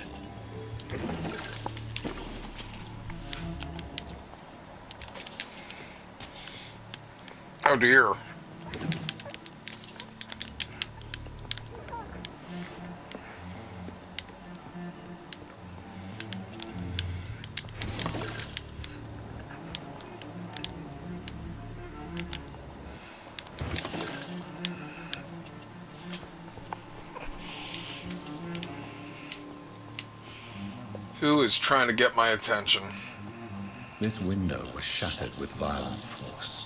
Oh dear. Who is trying to get my attention? This window was shattered with violent force.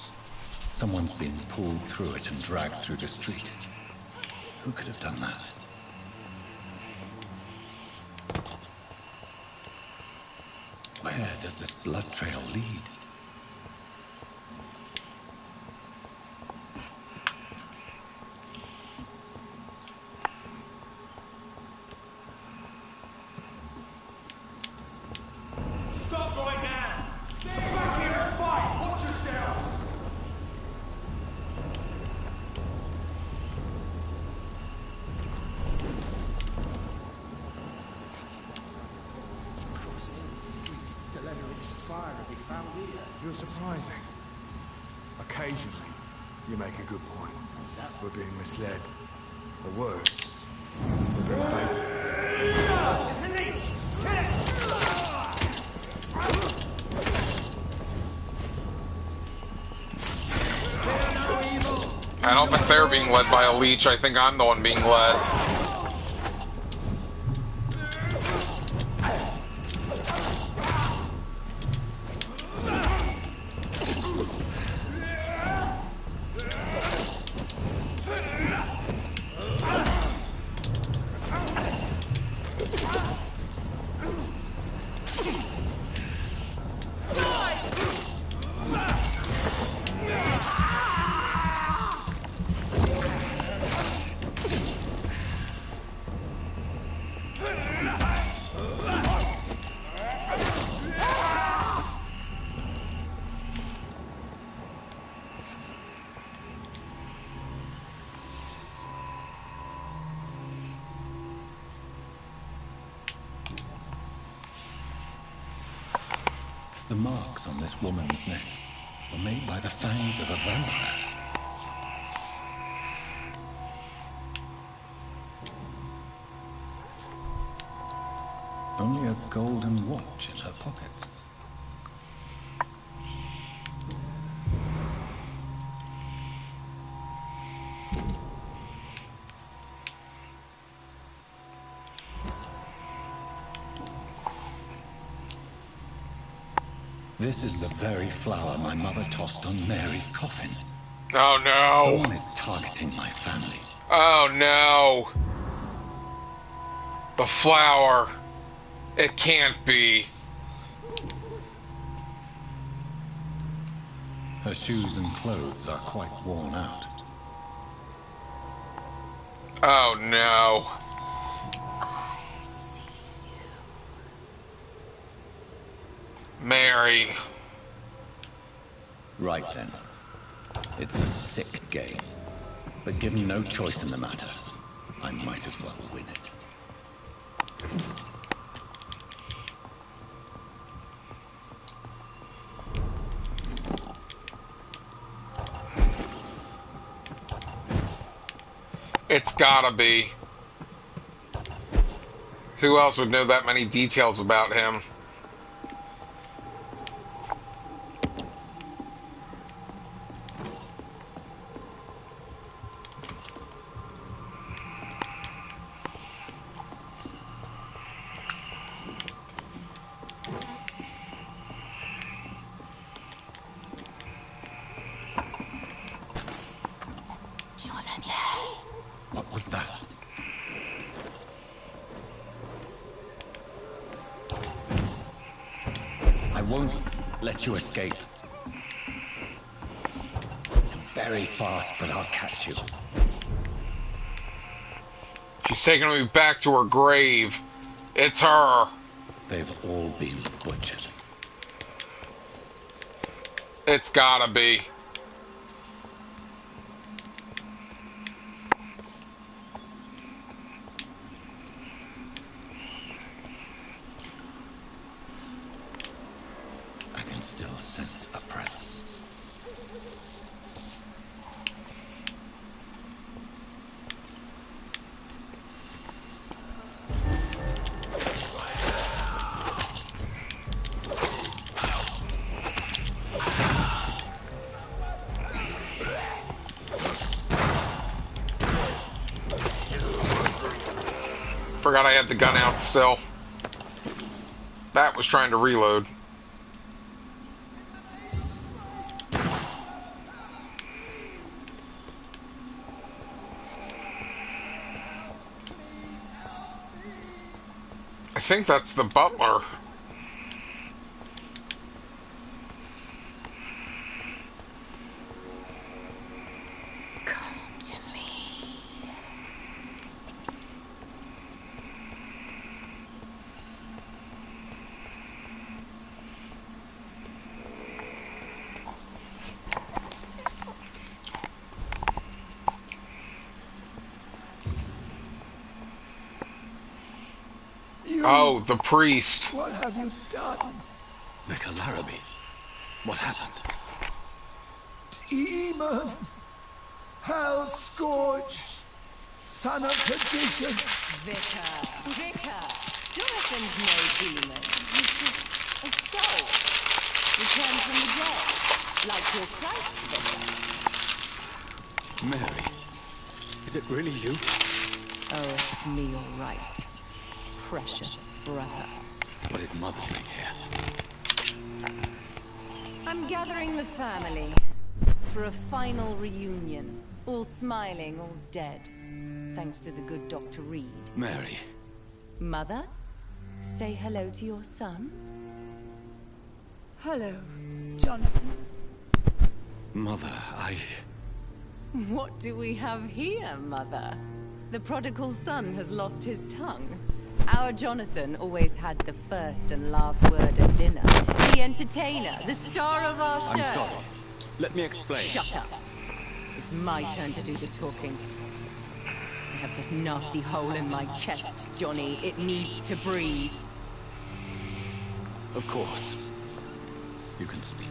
Someone's been pulled through it and dragged through the street. Who could have done that? Where does this blood trail lead? Stop right now! Get back here and fight! Watch yourselves! Across all the streets to let her expire and be found here. You're surprising. Occasionally, you make a good point. We're being misled. Or worse, we're being baited. It's an each! Hit it! I don't think they're being led by a leech. I think I'm the one being led. The marks on this woman's neck were made by the fangs of a vampire. Only a golden watch in her pockets. This is the very flower my mother tossed on Mary's coffin. Oh no! Someone is targeting my family. Oh no! The flower. It can't be. Her shoes and clothes are quite worn out. Oh no. I see you. Mary. Right then. It's a sick game. But given no choice in the matter, I might as well win it. It's gotta be. Who else would know that many details about him? What was that? I won't let you escape. You're very fast, but I'll catch you. She's taking me back to her grave. It's her. They've all been butchered. It's gotta be. I can still sense a presence. Forgot I had the gun out still. Bat was trying to reload. I think that's the butler. Come to me. Oh, the priest. What have you done? Vicar Larrabee, what happened? Demon! Hell scourge! Son of perdition! Vicar! Jonathan's no demon. He's just a soul. Returned from the dead. Like your Christ, Vicar. Mary, is it really you? Oh, it's me, all right. Precious brother. What is Mother doing here? I'm gathering the family for a final reunion. All smiling, all dead. Thanks to the good Dr. Reed. Mary. Mother, say hello to your son. Hello, Jonathan. Mother, What do we have here, Mother? The prodigal son has lost his tongue. Our Jonathan always had the first and last word at dinner. The entertainer, the star of our show. I'm sorry. Let me explain. Shut up. It's my turn to do the talking. I have this nasty hole in my chest, Johnny. It needs to breathe. Of course. You can speak.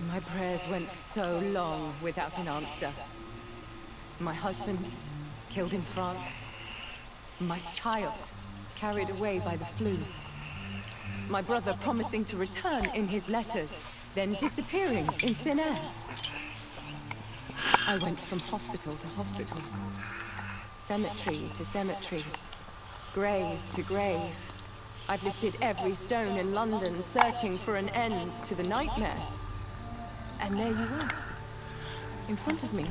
My prayers went so long without an answer. My husband, killed in France. My child, carried away by the flu. My brother promising to return in his letters, then disappearing in thin air. I went from hospital to hospital, cemetery to cemetery, grave to grave. I've lifted every stone in London, searching for an end to the nightmare. And there you were, in front of me,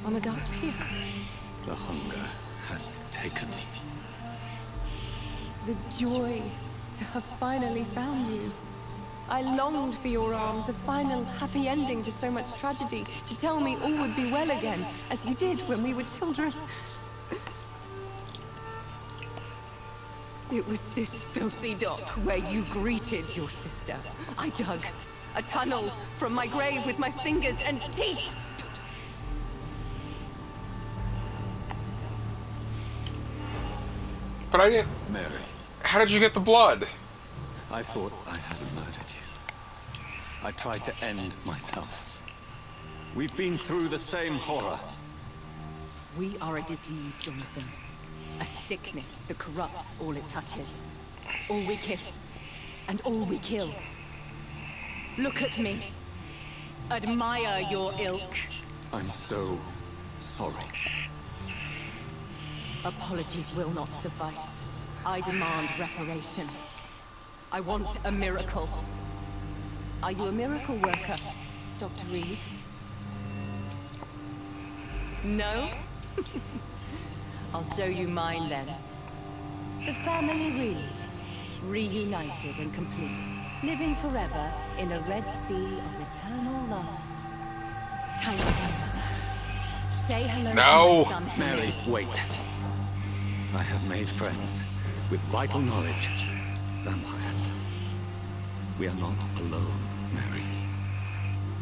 on a dark pier. The hunger had taken me. The joy to have finally found you. I longed for your arms, a final happy ending to so much tragedy, to tell me all would be well again, as you did when we were children. It was this filthy dock where you greeted your sister. I dug a tunnel from my grave with my fingers and teeth. But I didn't... Mary. How did you get the blood? I thought I had murdered you. I tried to end myself. We've been through the same horror. We are a disease, Jonathan. A sickness that corrupts all it touches. All we kiss, and all we kill. Look at me. Admire your ilk. I'm so sorry. Apologies will not suffice. I demand reparation. I want a miracle. Are you a miracle worker, Dr. Reed? No? I'll show you mine then. The family Reed, reunited and complete, living forever in a red sea of eternal love. Time to go, Mother. Say hello to my son for Mary, me. wait. I have made friends with vital knowledge. Vampires. We are not alone, Mary.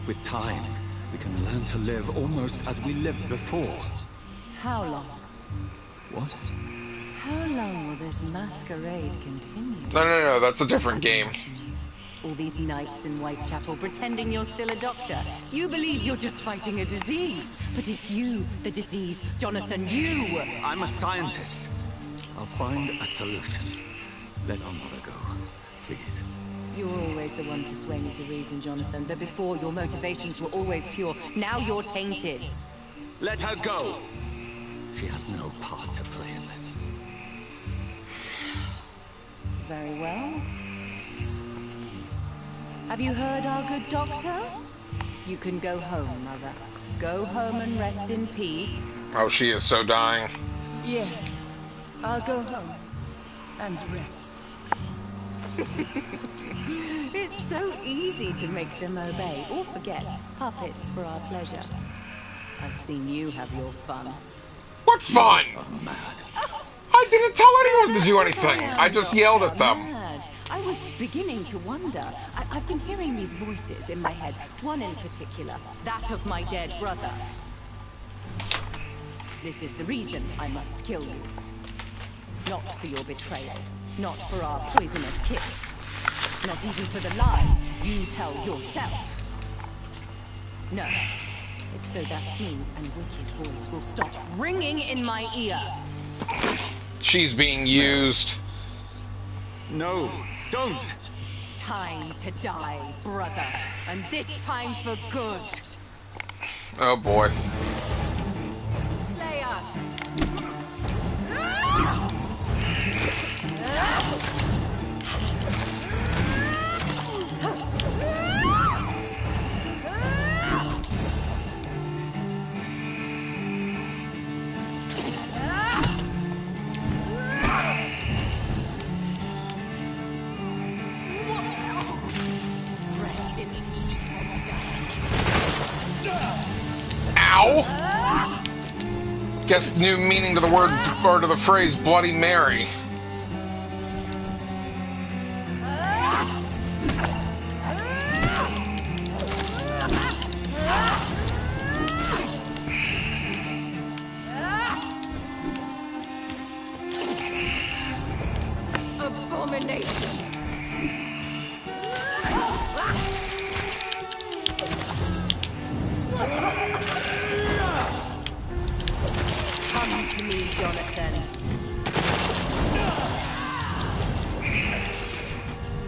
With time, we can learn to live almost as we lived before. How long? What? How long will this masquerade continue? No, that's a different game. All these nights in Whitechapel pretending you're still a doctor. You believe you're just fighting a disease, but it's you, the disease, Jonathan, you! I'm a scientist. I'll find a solution. Let our mother go, please. You're always the one to sway me to reason, Jonathan, but before your motivations were always pure. Now you're tainted. Let her go! She has no part to play in this. Very well. Have you heard our good doctor? You can go home, Mother. Go home and rest in peace. Oh, she is so dying. Yes, I'll go home and rest. It's so easy to make them obey or forget. Puppets for our pleasure. I've seen you have your fun. What fun? I'm mad. I didn't tell anyone to do anything. I just yelled at them. I was beginning to wonder. I've been hearing these voices in my head. One in particular, that of my dead brother. This is the reason I must kill you. Not for your betrayal. Not for our poisonous kiss. Not even for the lies you tell yourself. No. It's so that smooth and wicked voice will stop ringing in my ear. She's being used. No, don't! Time to die, brother. And this time for good. Oh boy. Slayer! Rest in peace, monster. Ow! Guess new meaning to the word, or to the phrase Bloody Mary. Abomination! Come to me, Jonathan.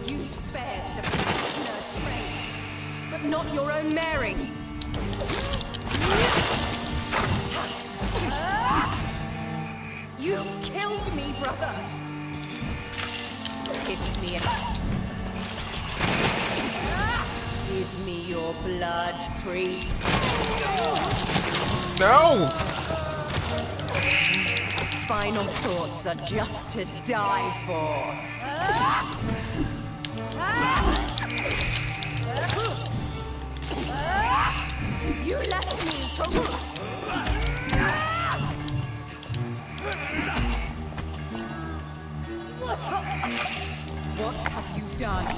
You've spared the prisoner's grave, but not your own Mary. You've killed to me, brother. Kiss me. Give me your blood, priest. No! Final thoughts are just to die for. You left me to... What have you done?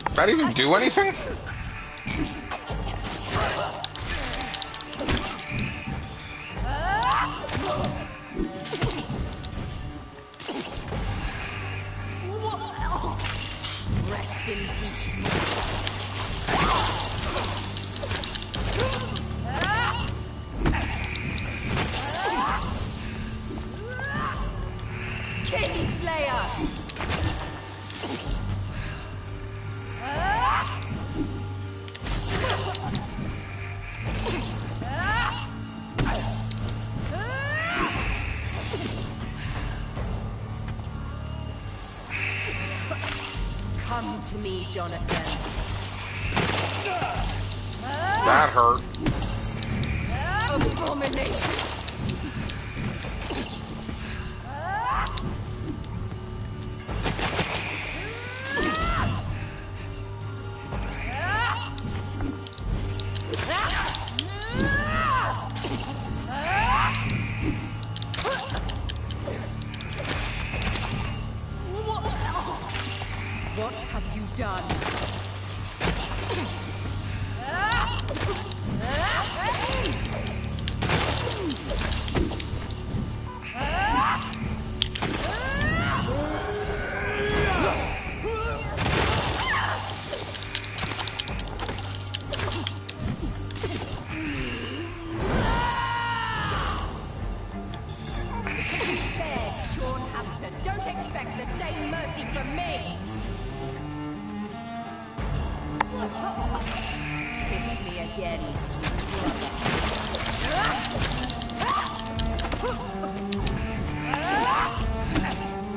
Did that even do anything? Rest in peace, Kinslayer! Come to me, Jonathan. That hurt. Abomination! What have you done? Instead, Sean Hampton, don't expect the same mercy from me! Kiss me again, sweet brother.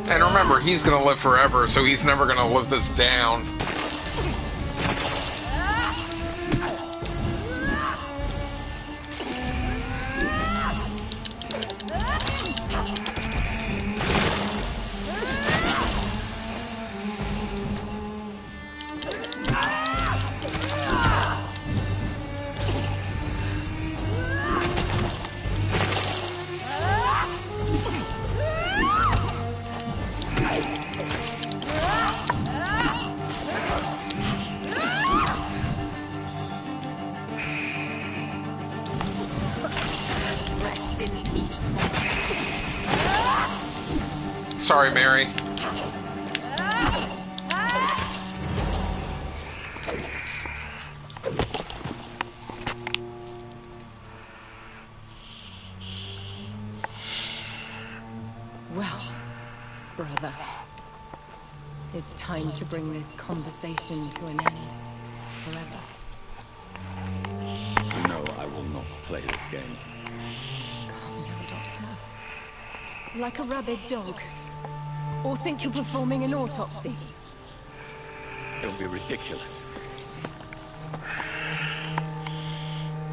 And remember, he's gonna live forever, so he's never gonna live this down. Rest in peace. Sorry, Mary. Well, brother, it's time to bring this conversation to an end forever. No, I will not play this game. Calm down, Doctor. Like a rabid dog. Or think you're performing an autopsy. Don't be ridiculous.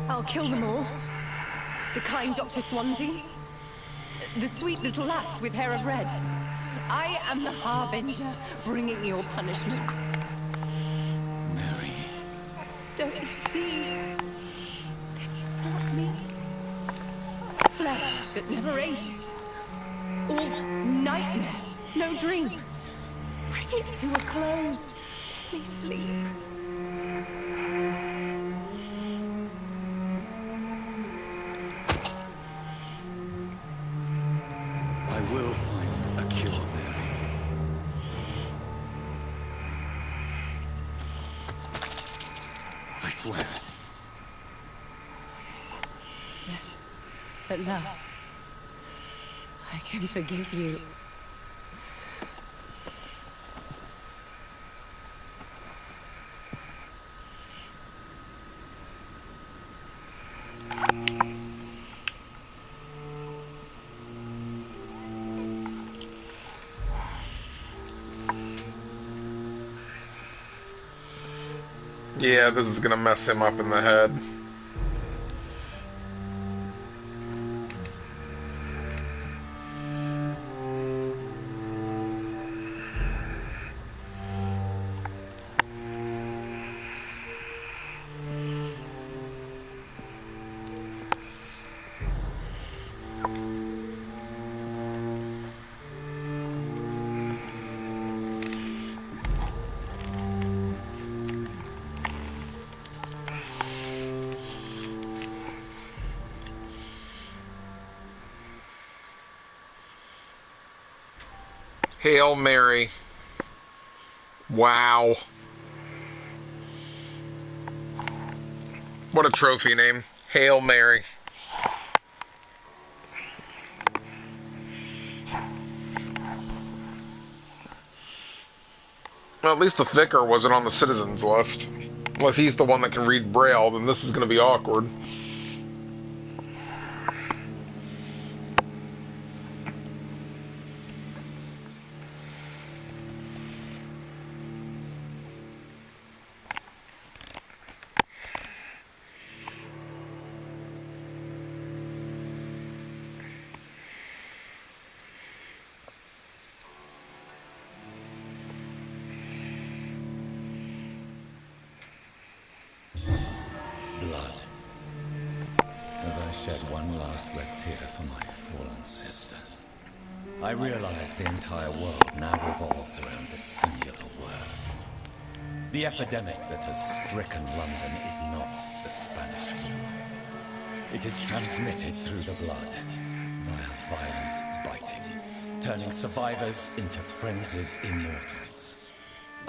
I'll kill them all. The kind Dr. Swansea. The sweet little lass with hair of red. I am the Harbinger, bringing your punishment. Mary. Don't you see? This is not me. Flesh that never ages. All nightmare, no dream. Bring it to a close. Let me sleep. I will find a cure, Mary. I swear. At last, I can can forgive you. Yeah, this is gonna mess him up in the head. Hail Mary. Wow. What a trophy name. Hail Mary. Well, at least the vicar wasn't on the citizens list. Unless he's the one that can read Braille, then this is going to be awkward. Blood. As I shed one last red tear for my fallen sister, I realize the entire world now revolves around this singular word. The epidemic that has stricken London is not the Spanish flu. It is transmitted through the blood, via violent biting, turning survivors into frenzied immortals.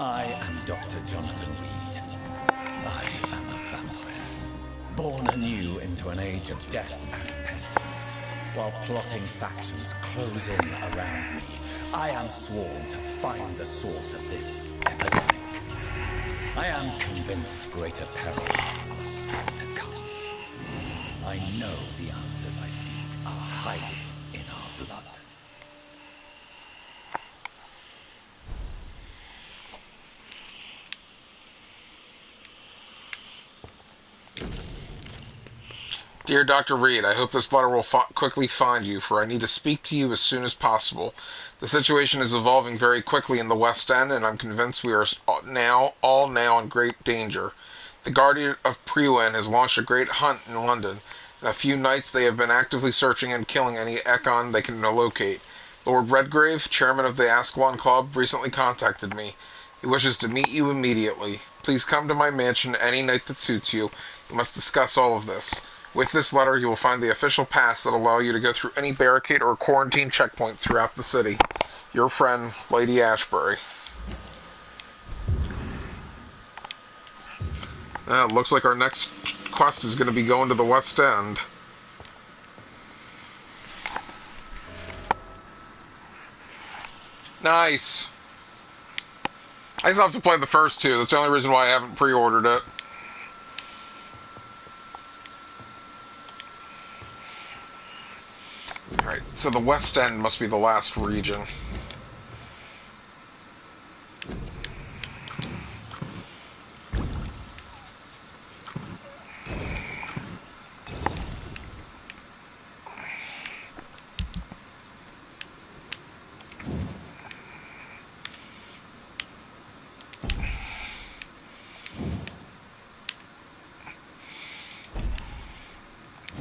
I am Dr. Jonathan Reed. I am a vampire, born anew into an age of death and pestilence. While plotting factions close in around me, I am sworn to find the source of this epidemic. I am convinced greater perils are still to come. I know the answers I seek are hiding in our blood. Dear Dr. Reed, I hope this letter will quickly find you, for I need to speak to you as soon as possible. The situation is evolving very quickly in the West End, and I'm convinced we are all now in great danger. The Guardian of Priwen has launched a great hunt in London. In a few nights they have been actively searching and killing any Econ they can locate. Lord Redgrave, chairman of the Ascalon Club, recently contacted me. He wishes to meet you immediately. Please come to my mansion any night that suits you. We must discuss all of this. With this letter, you will find the official pass that will allow you to go through any barricade or quarantine checkpoint throughout the city. Your friend, Lady Ashbury. It looks like our next quest is going to be going to the West End. Nice. I still have to play the first two. That's the only reason why I haven't pre-ordered it. Alright, so the West End must be the last region.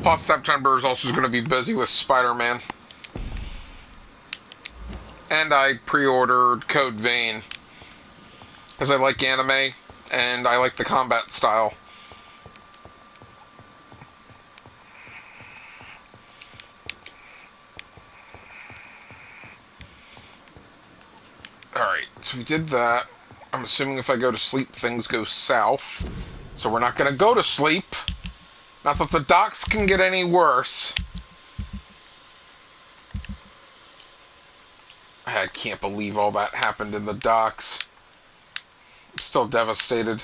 Plus, September is also going to be busy with Spider-Man. And I pre-ordered Code Vein. Because I like anime, and I like the combat style. Alright, so we did that. I'm assuming if I go to sleep, things go south. So we're not going to go to sleep. Not that the docks can get any worse. I can't believe all that happened in the docks. I'm still devastated.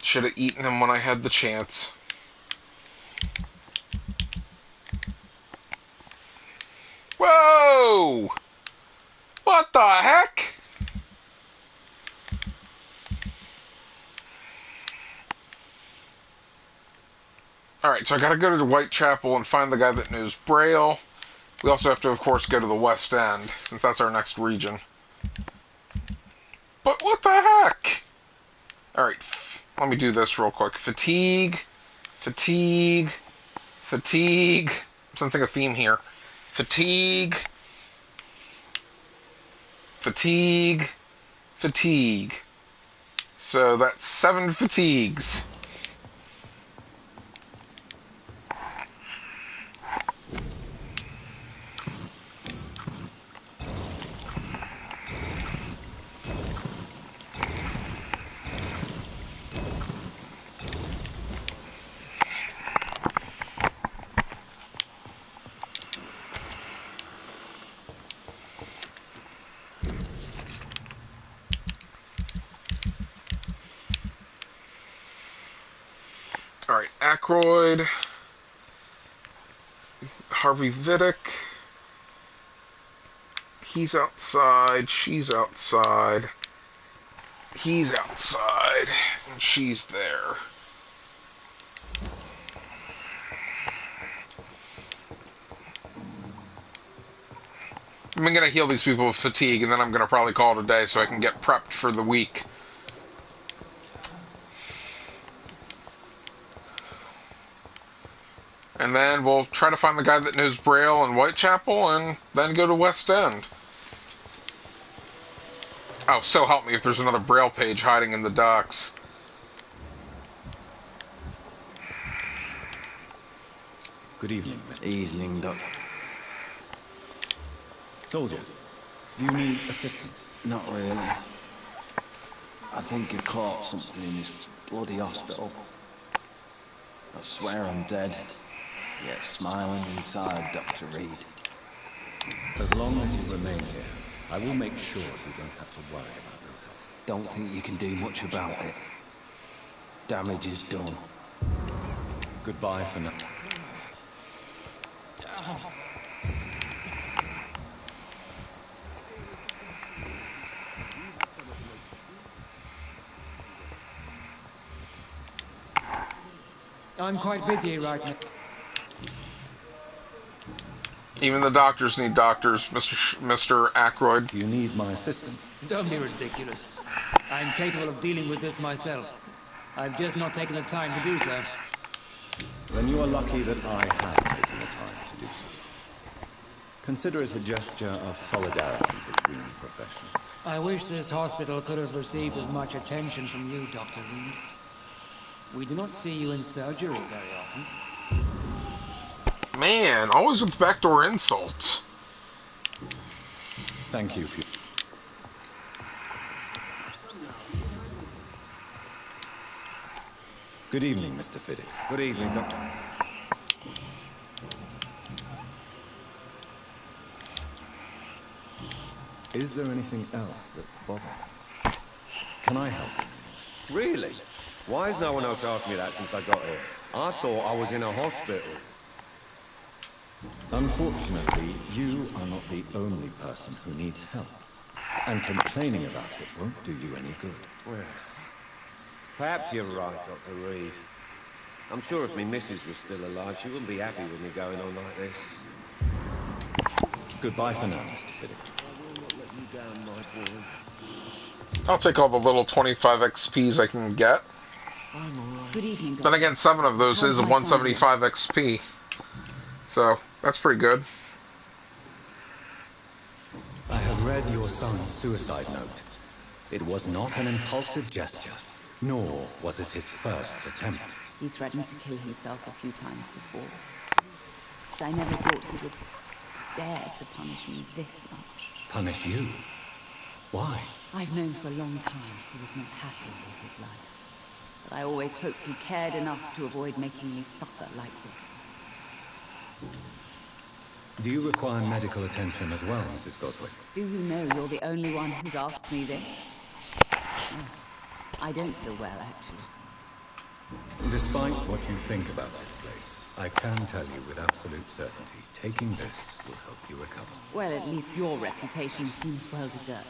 Should have eaten him when I had the chance. Whoa! What the heck? Alright, so I gotta go to the Whitechapel and find the guy that knows Braille. We also have to, of course, go to the West End, since that's our next region. But what the heck? Alright, let me do this real quick. Fatigue, fatigue, fatigue. I'm sensing a theme here. Fatigue, fatigue, fatigue. So that's 7 fatigues. Alright, Aykroyd, Harvey Vidic, he's outside, she's outside, he's outside, and she's there. I'm going to heal these people with fatigue, and then I'm going to probably call it a day so I can get prepped for the week. And then we'll try to find the guy that knows Braille in Whitechapel, and then go to West End. Oh, so help me if there's another Braille page hiding in the docks. Good evening, Mr. Evening, Doctor. Soldier, do you need assistance? Not really. I think you caught something in this bloody hospital. I swear I'm dead. Yet smiling inside, Dr. Reed. As long as you remain here, I will make sure you don't have to worry about your health. Don't think you can do much about it. Damage is done. Goodbye for now. I'm quite busy right now. Even the doctors need doctors, Mr. Aykroyd. Do you need my assistance? Don't be ridiculous. I'm capable of dealing with this myself. I've just not taken the time to do so. Then you are lucky that I have taken the time to do so. Consider it a gesture of solidarity between professions. I wish this hospital could have received as much attention from you, Dr. Reed. We do not see you in surgery very often. Man, always with backdoor insults. Thank you for... Good evening, Mr. Fiddick. Good evening, Doctor. Is there anything else that's bothering you? Can I help? Really? Why has no one else asked me that since I got here? I thought I was in a hospital. Unfortunately, you are not the only person who needs help. And complaining about it won't do you any good. Well, perhaps you're right, Dr. Reed. I'm sure if me missus was still alive, she wouldn't be happy with me going on like this. Goodbye for now, Mr. Fiddick. I will not let you down, my boy. I'll take all the little 25 XPs I can get. I'm all right. Good evening, Doctor. Then again, 7 of those is a How's my 175 XP. So, that's pretty good. I have read your son's suicide note. It was not an impulsive gesture, nor was it his first attempt. He threatened to kill himself a few times before. But I never thought he would dare to punish me this much. Punish you? Why? I've known for a long time he was not happy with his life. But I always hoped he cared enough to avoid making me suffer like this. Do you require medical attention as well, Mrs. Goswick? Do you know you're the only one who's asked me this? Oh, I don't feel well, actually. Despite what you think about this place, I can tell you with absolute certainty, taking this will help you recover. Well, at least your reputation seems well deserved.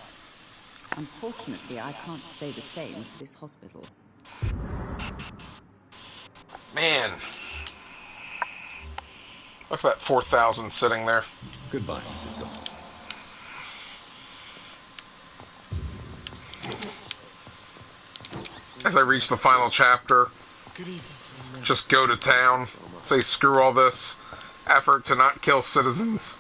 Unfortunately, I can't say the same for this hospital. Man. Look at that 4,000 sitting there. Goodbye, Mrs. Goswick. As I reach the final chapter, just go to town, say screw all this effort to not kill citizens.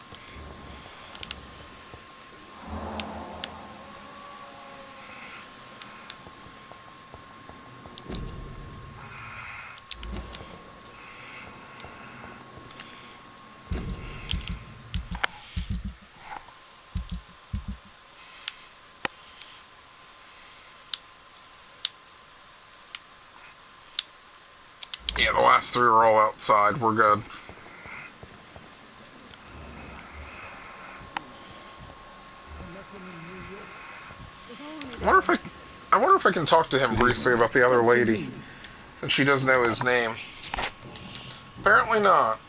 Yeah, the last three are all outside. We're good. I wonder if I can talk to him briefly about the other lady, since she does know his name. Apparently not.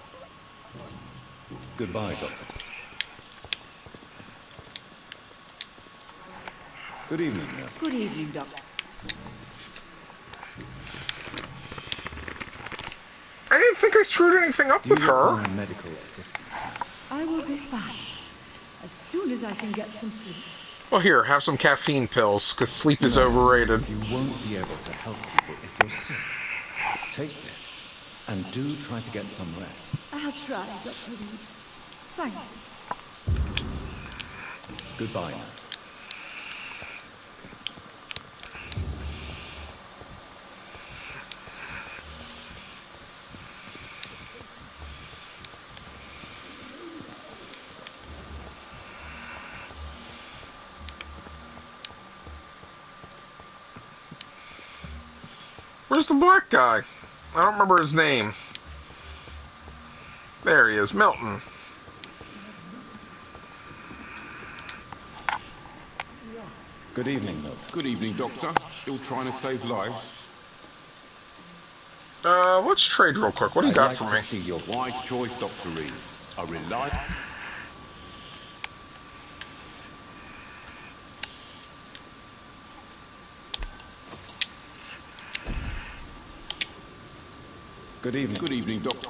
Goodbye, Doctor. Good evening, nurse. Good evening, Doctor. I didn't think I screwed anything up with her. Medical assistance, nurse. I will be fine. As soon as I can get some sleep. Well, here, have some caffeine pills, because sleep is overrated. You won't be able to help people if you're sick. Take this, and do try to get some rest. I'll try, Dr. Reed. Thank you. Goodbye, nurse. Where's the black guy? I don't remember his name. There he is, Milton. Good evening, Milton. Good evening, Doctor. Still trying to save lives? Let's trade real quick. What do you got for me? See your wise choice, Dr. Reed. A reliable... Good evening. Good evening, Doctor.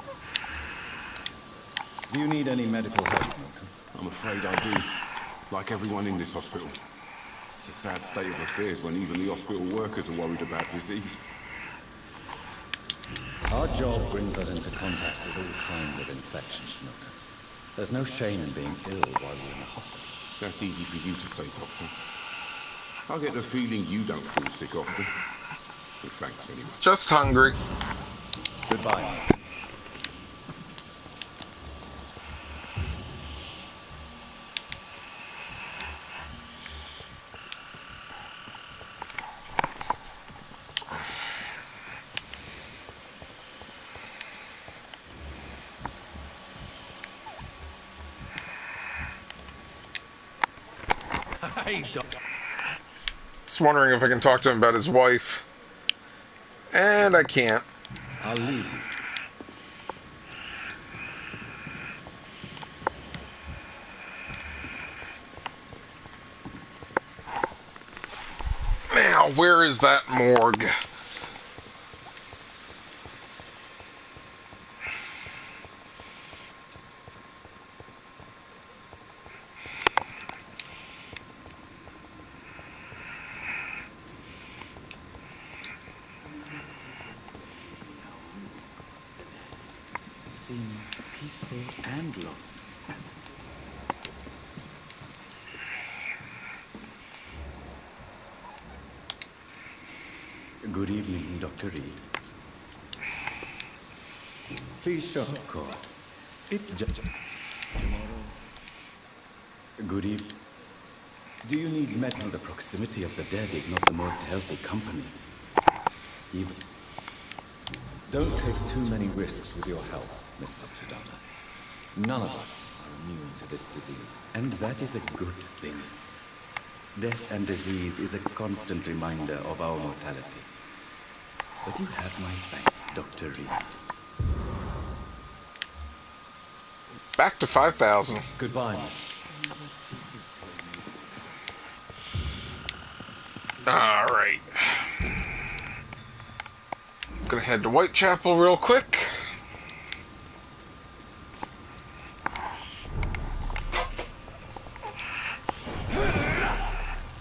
Do you need any medical help, Milton? I'm afraid I do. Like everyone in this hospital. It's a sad state of affairs when even the hospital workers are worried about disease. Our job brings us into contact with all kinds of infections, Milton. There's no shame in being ill while you're in a hospital. That's easy for you to say, Doctor. I get the feeling you don't feel sick often. So thanks anyway. Just hungry. Goodbye, Milton. Hey, Doc. Just wondering if I can talk to him about his wife. And I can't. I'll leave you. Now, where is that morgue? Seem peaceful and lost. Good evening, Dr. Reed. Please show. Of course. It's just... Tomorrow. Good evening. Do you need medicine? The proximity of the dead is not the most healthy company. Even... Don't take too many risks with your health, Mr. Chidana. None of us are immune to this disease, and that is a good thing. Death and disease is a constant reminder of our mortality. But you have my thanks, Dr. Reed. Back to 5,000. Goodbye, Mr. Alright. Gonna head to Whitechapel real quick.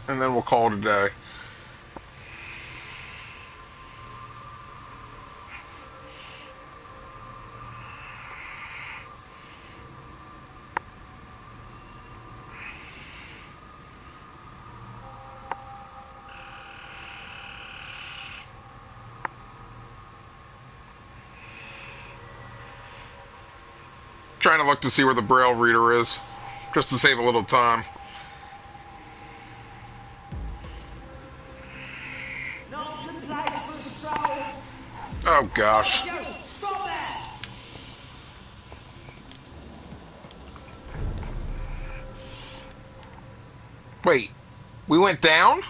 And then we'll call it a day. Trying to look to see where the Braille reader is, just to save a little time. Not a good place for a stroll. Oh gosh. Yo, stop there! Wait, we went down?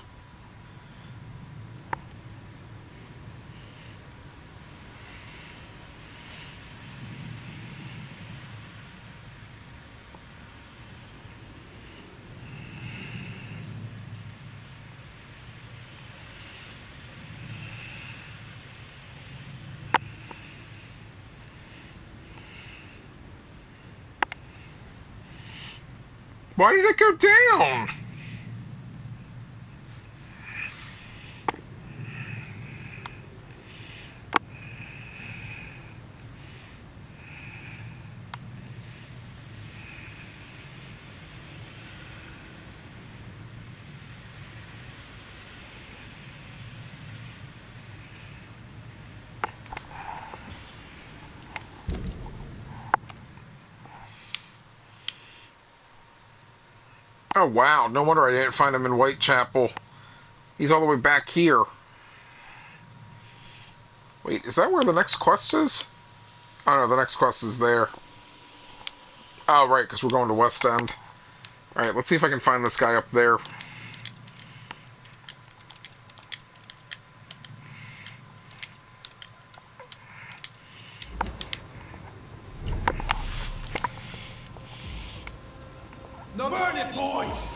Why did it go down? Oh wow, no wonder I didn't find him in Whitechapel. He's all the way back here. Wait, is that where the next quest is? Oh no, the next quest is there. Oh right, because we're going to West End. Alright, let's see if I can find this guy up there. No, burn it, boys!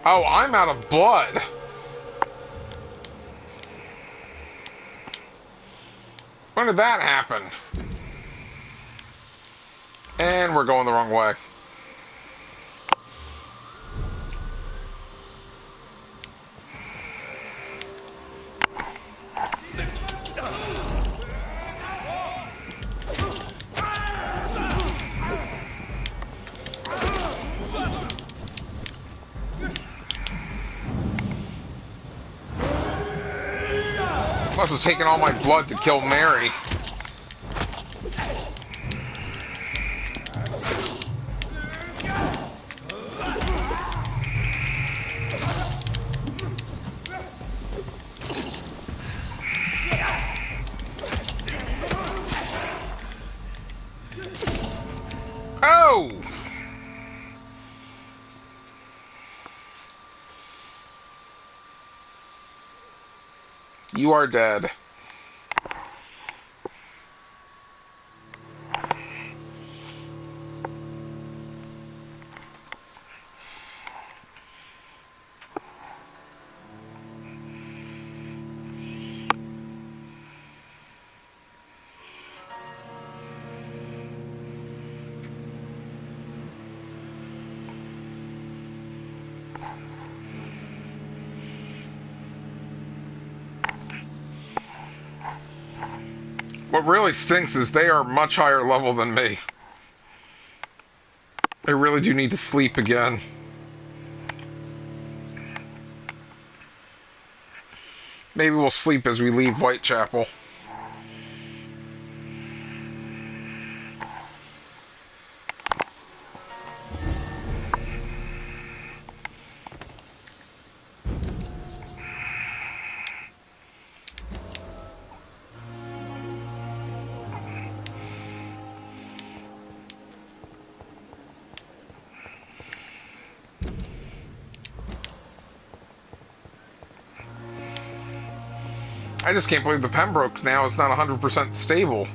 Oh, I'm out of blood. When did that happen? And we're going the wrong way. Must have taken all my blood to kill Mary. Oh! You are dead. What really stinks is they are much higher level than me. I really do need to sleep again. Maybe we'll sleep as we leave Whitechapel. I just can't believe the Pembroke now is not 100% stable.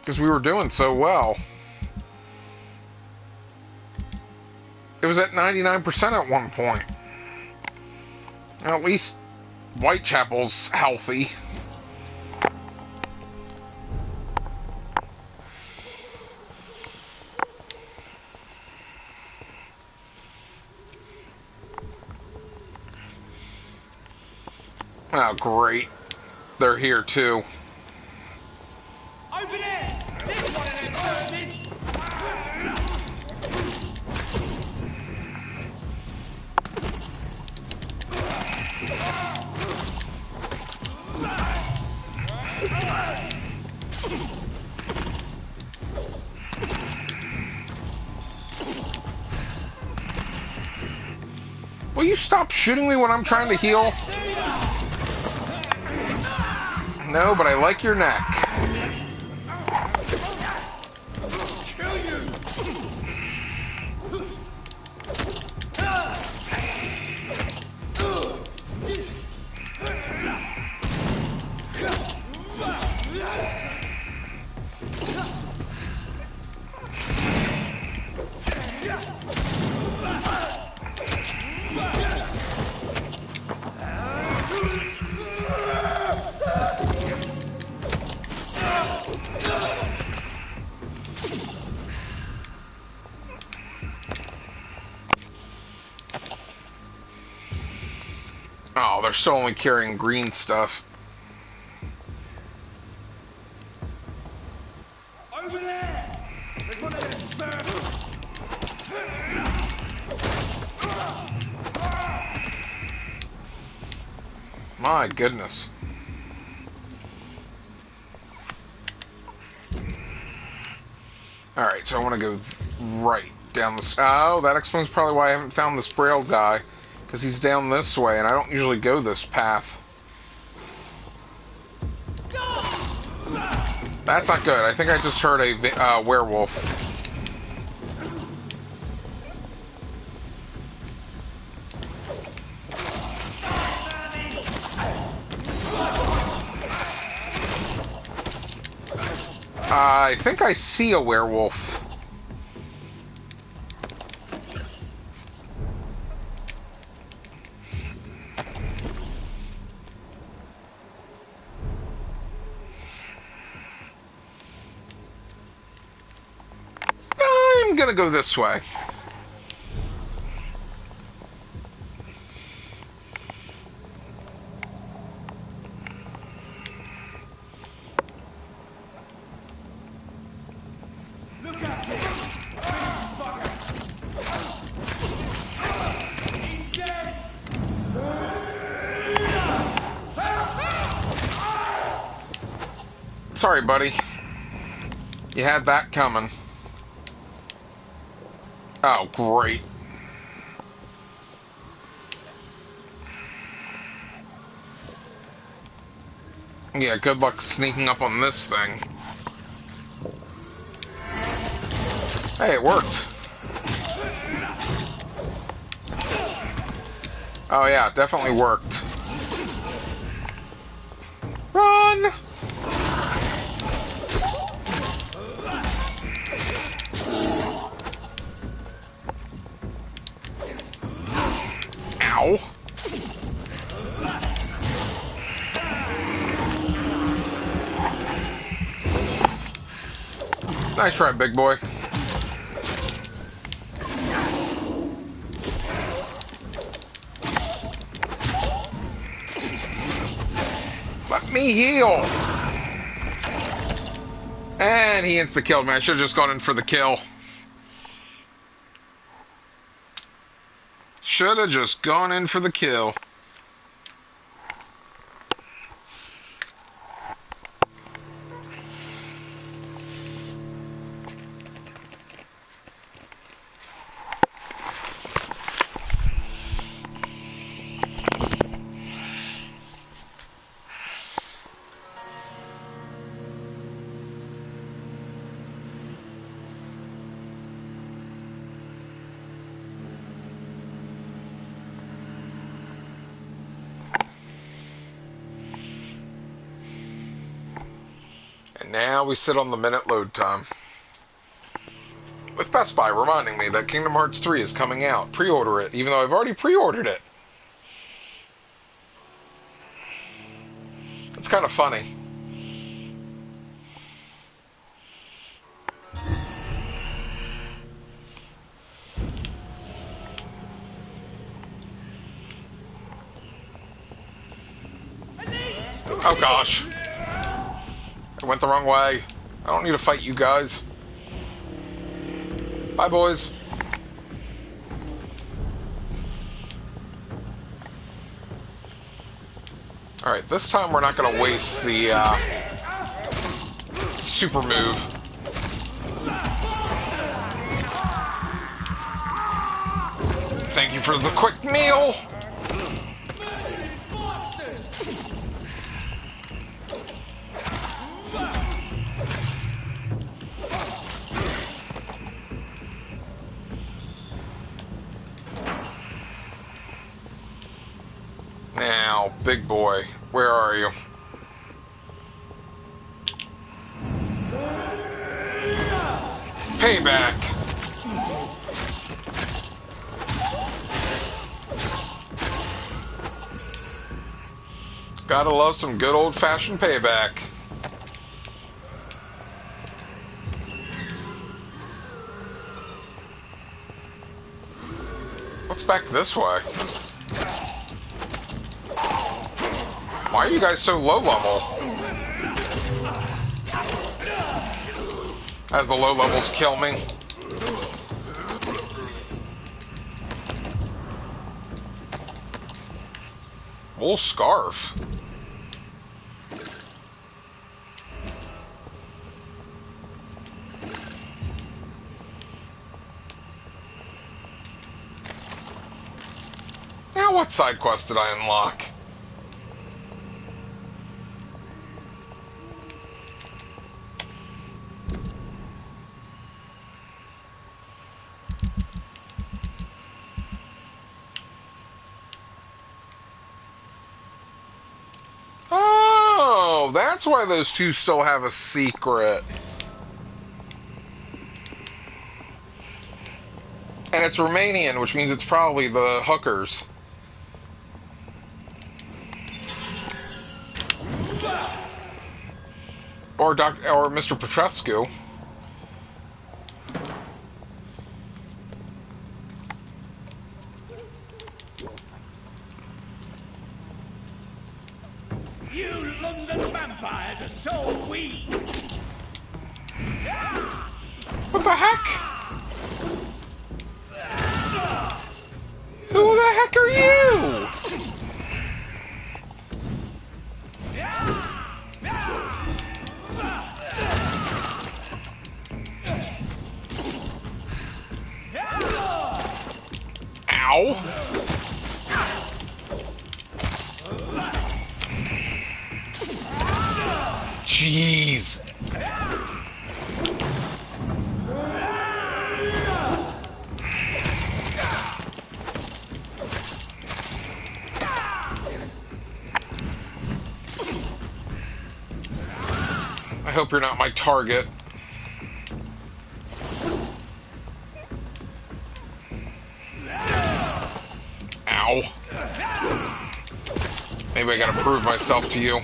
Because we were doing so well. It was at 99% at one point. And at least Whitechapel's healthy. Oh, great. They're here, too. Over there! This one of them vermin! Will you stop shooting me when I'm trying to heal? No, but I like your neck. Kill you! Oh, they're still only carrying green stuff. Over there! There's one of them vermin! My goodness. Alright, so I want to go right down this. Oh, that explains probably why I haven't found this Braille guy. Because he's down this way, and I don't usually go this path. That's not good. I think I just heard a werewolf. I think I see a werewolf. I'm gonna go this way. Look at it! He's dead! Sorry, buddy. You had that coming. Oh, great. Yeah, good luck sneaking up on this thing. Hey, it worked. Oh yeah, it definitely worked. Run! Ow. Nice try, big boy. Let me heal. And he insta-killed me. I should have just gone in for the kill. Should have just gone in for the kill. And now we sit on the minute load time. With Best Buy reminding me that Kingdom Hearts 3 is coming out. Pre-order it, even though I've already pre-ordered it. It's kind of funny. Oh gosh. I went the wrong way. I don't need to fight you guys. Bye, boys. Alright, this time we're not going to waste the super move. Thank you for the quick meal. Now, big boy, where are you? Payback. Gotta love some good old-fashioned payback. What's back this way? Why are you guys so low level? As the low levels kill me. Wool scarf. Now what side quest did I unlock? Oh, that's why those two still have a secret. And it's Romanian, which means it's probably the hookers. Or Mr. Petrescu. You London vampires are so weak! What the heck? Who the heck are you? Ow. Jeez. I hope you're not my target. Ow. Maybe I gotta prove myself to you.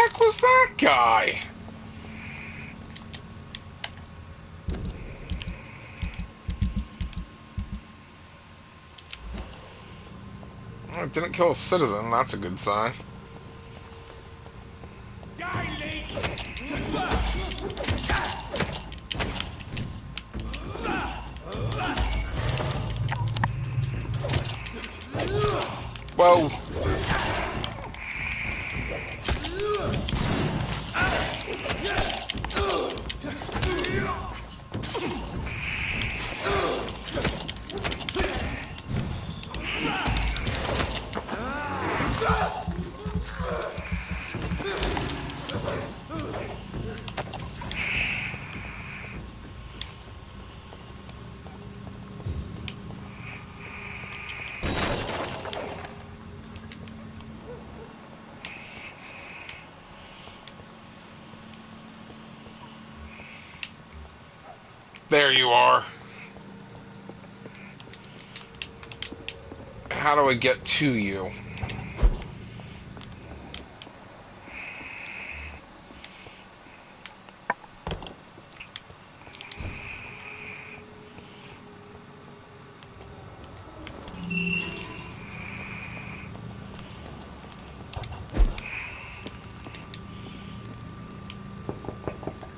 heck was that guy? Well, it didn't kill a citizen. That's a good sign. Whoa. There you are. How do I get to you?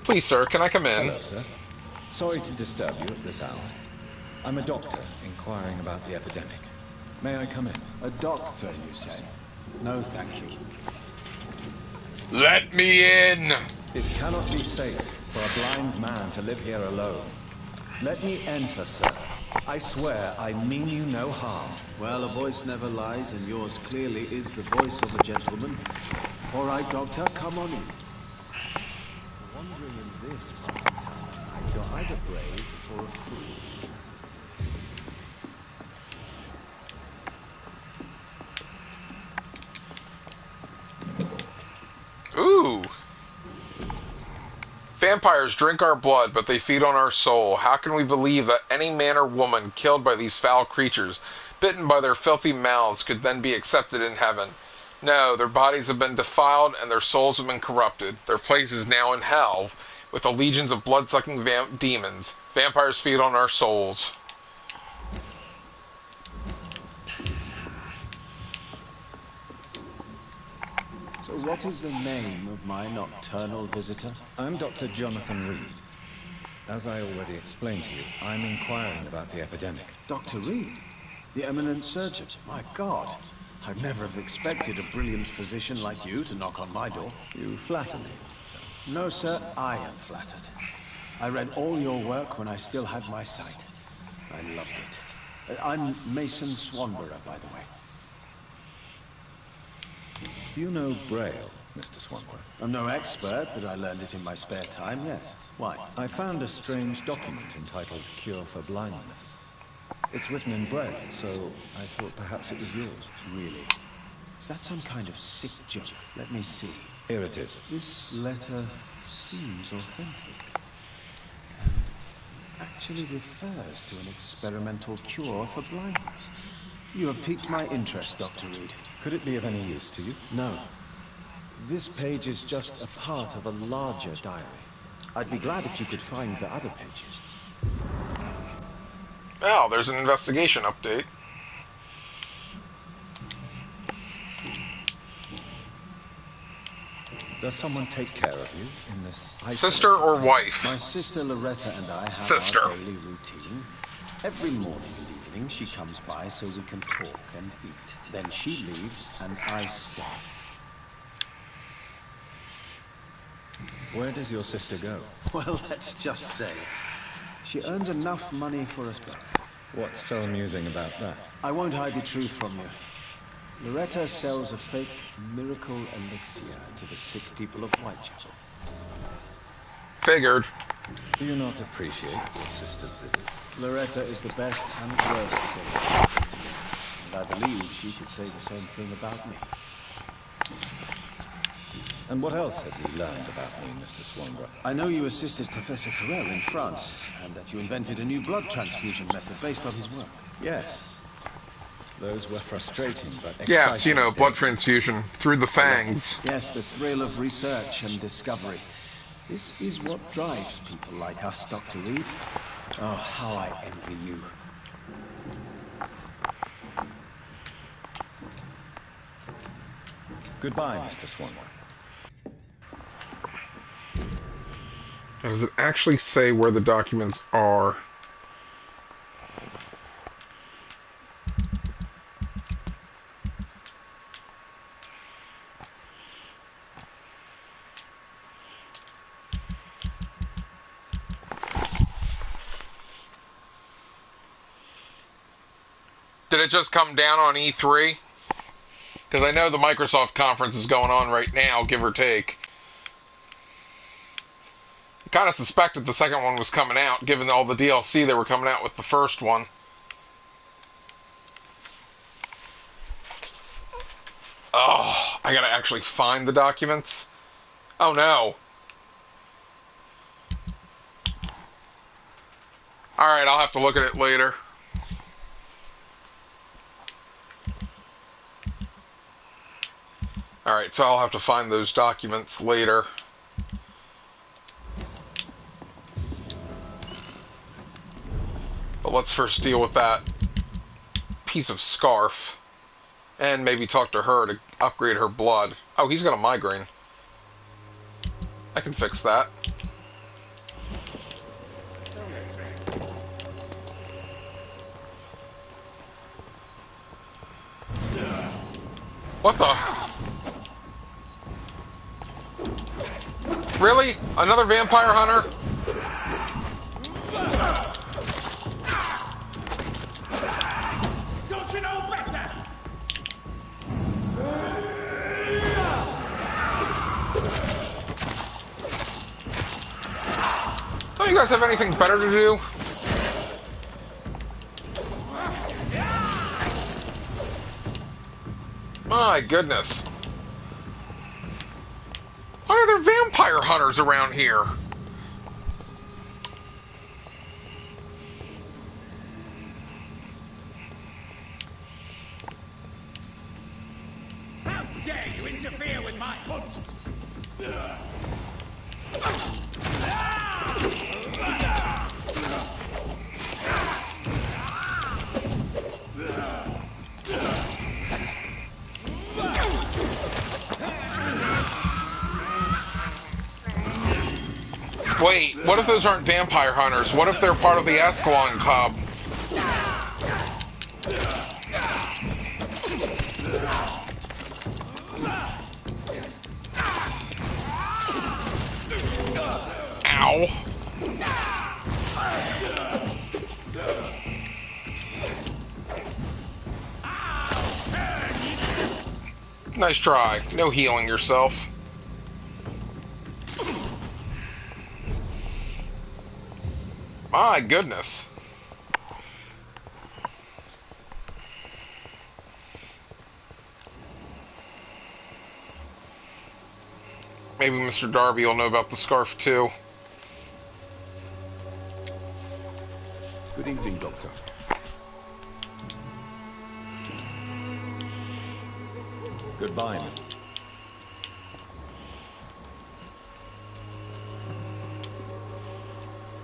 Please, sir, can I come in? Hello, sir. Sorry to disturb you at this hour. I'm a doctor inquiring about the epidemic. May I come in? A doctor, you say? No, thank you. Let me in! It cannot be safe for a blind man to live here alone. Let me enter, sir. I swear I mean you no harm. Well, a voice never lies, and yours clearly is the voice of a gentleman. All right, Doctor, come on in. Wandering in this part of town at night, you're either brave or a fool. Ooh! Vampires drink our blood, but they feed on our soul. How can we believe that any man or woman killed by these foul creatures, bitten by their filthy mouths, could then be accepted in heaven? No, their bodies have been defiled, and their souls have been corrupted. Their place is now in hell, with the legions of blood-sucking demons. Vampires feed on our souls. So what is the name of my nocturnal visitor? I'm Dr. Jonathan Reed. As I already explained to you, I'm inquiring about the epidemic. Dr. Reed? The eminent surgeon? My God. I'd never have expected a brilliant physician like you to knock on my door. You flatter me, sir. No, sir, I am flattered. I read all your work when I still had my sight. I loved it. I'm Mason Swanborough, by the way. Do you know Braille, Mr. Swanborough? I'm no expert, but I learned it in my spare time, yes. Why? I found a strange document entitled Cure for Blindness. It's written in Braille, so I thought perhaps it was yours. Really? Is that some kind of sick joke? Let me see. Here it is. This letter seems authentic. And actually refers to an experimental cure for blindness. You have piqued my interest, Dr. Reed. Could it be of any use to you? No. This page is just a part of a larger diary. I'd be glad if you could find the other pages. Oh, there's an investigation update. Does someone take care of you in this sister or wife? My sister Loretta and I have our daily routine. Every morning and evening she comes by so we can talk and eat. Then she leaves and I stay. Where does your sister go? Well, let's just say she earns enough money for us both. What's so amusing about that? I won't hide the truth from you. Loretta sells a fake miracle elixir to the sick people of Whitechapel. Figured. Do you not appreciate your sister's visit? Loretta is the best and worst thing that happened to me. And I believe she could say the same thing about me. And what else have you learned about me, Mr. Swanborough? I know you assisted Professor Carell in France, and that you invented a new blood transfusion method based on his work. Yes. Those were frustrating but Yes, you exciting know, blood days. transfusion through the fangs. Yes, the thrill of research and discovery. This is what drives people like us, Dr. Reed. Oh, how I envy you. Goodbye, Mr. Swanwick. Now, does it actually say where the documents are? Did it just come down on E3? Because I know the Microsoft conference is going on right now, give or take. I kind of suspected the second one was coming out, given all the DLC they were coming out with the first one. Oh, I gotta actually find the documents? Oh no. Alright, I'll have to look at it later. Alright, so I'll have to find those documents later. But let's first deal with that piece of scarf. And maybe talk to her to upgrade her blood. Oh, he's got a migraine. I can fix that. What the? Really? Another vampire hunter? Don't you know better? Don't you guys have anything better to do? My goodness. Why are there vampire hunters around here? How dare you interfere with my hunt? Wait, what if those aren't vampire hunters? What if they're part of the Ascalon Club? Ow. Nice try. No healing yourself. My goodness. Maybe Mr. Darby will know about the scarf too. Good evening, Doctor. Goodbye, Mr.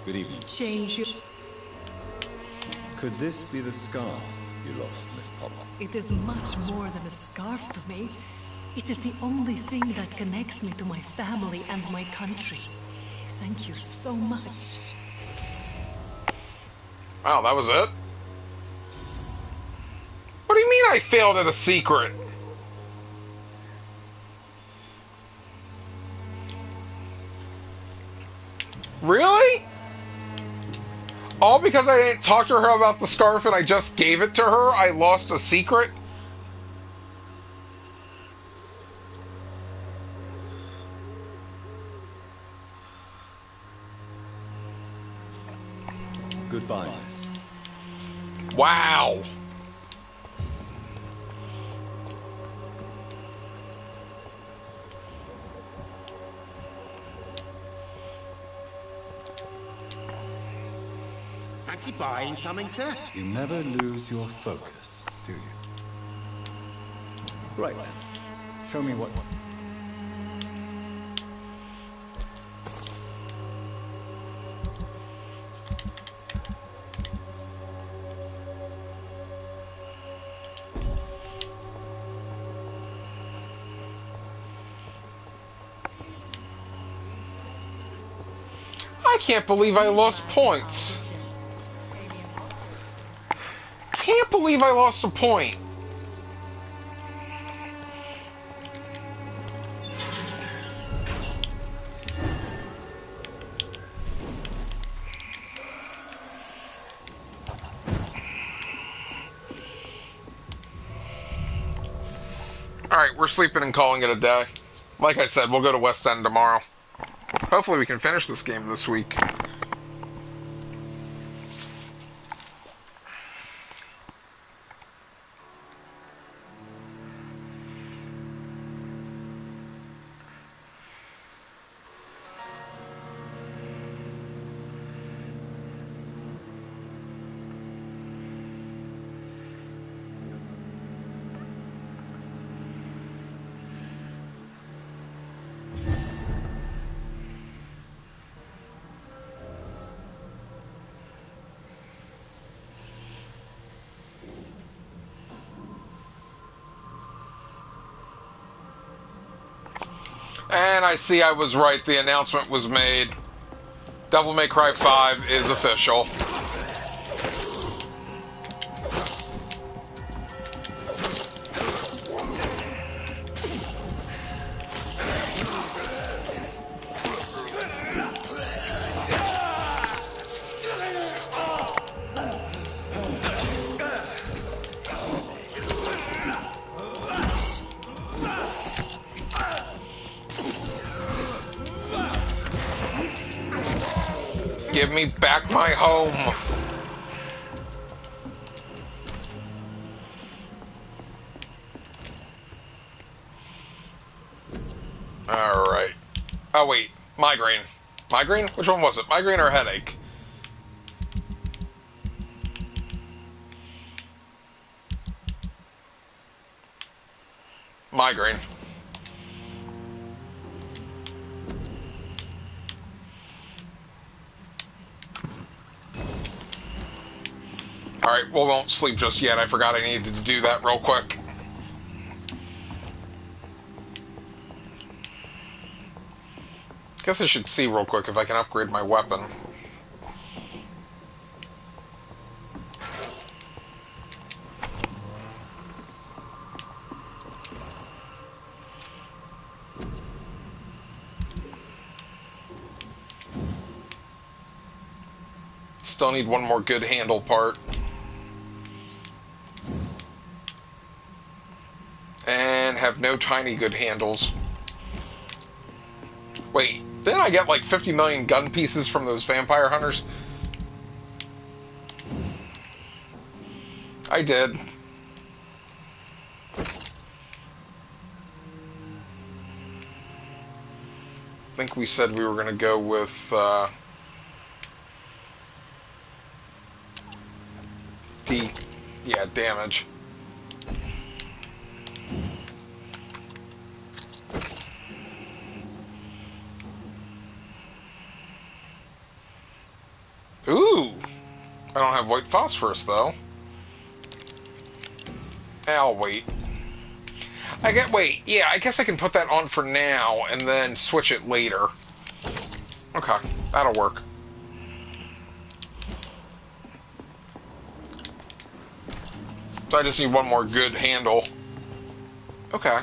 Good evening. Change your... Could this be the scarf you lost, Miss Potter? It is much more than a scarf to me. It is the only thing that connects me to my family and my country. Thank you so much. Wow, that was it? What do you mean I failed at a secret? Really? All because I didn't talk to her about the scarf and I just gave it to her? I lost a secret? Goodbye, Miss. Wow. Fancy buying something, sir? You never lose your focus, do you? Right then. Show me what... I can't believe I lost points. Can't believe I lost a point. Alright, we're sleeping and calling it a day. Like I said, we'll go to West End tomorrow. Hopefully we can finish this game this week. And I see I was right. The announcement was made. Devil May Cry 5 is official. Give me back my home. Alright. Oh, wait. Migraine. Migraine? Which one was it? Migraine or headache? Migraine. Alright, well, we won't sleep just yet. I forgot I needed to do that real quick. Guess I should see real quick if I can upgrade my weapon. Still need one more good handle part. And have no tiny good handles. Wait, didn't I get like 50 million gun pieces from those vampire hunters? I did. I think we said we were going to go with damage. Ooh! I don't have white phosphorus, though. I'll wait. Yeah, I guess I can put that on for now, and then switch it later. Okay, that'll work. So I just need one more good handle. Okay.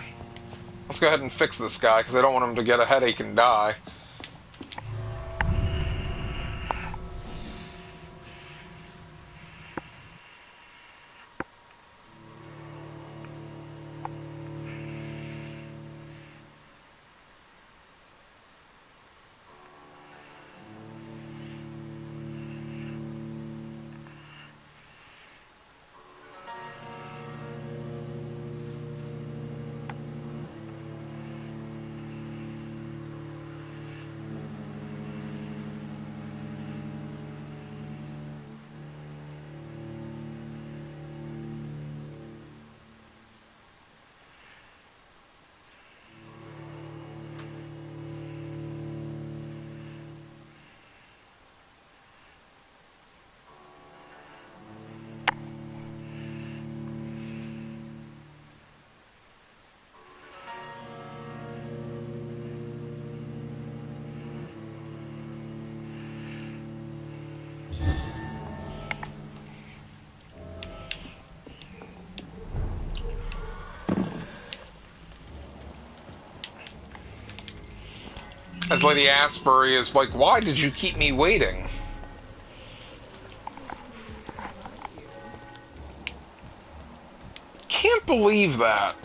Let's go ahead and fix this guy, because I don't want him to get a headache and die. As Lady Asbury is like, why did you keep me waiting? Can't believe that.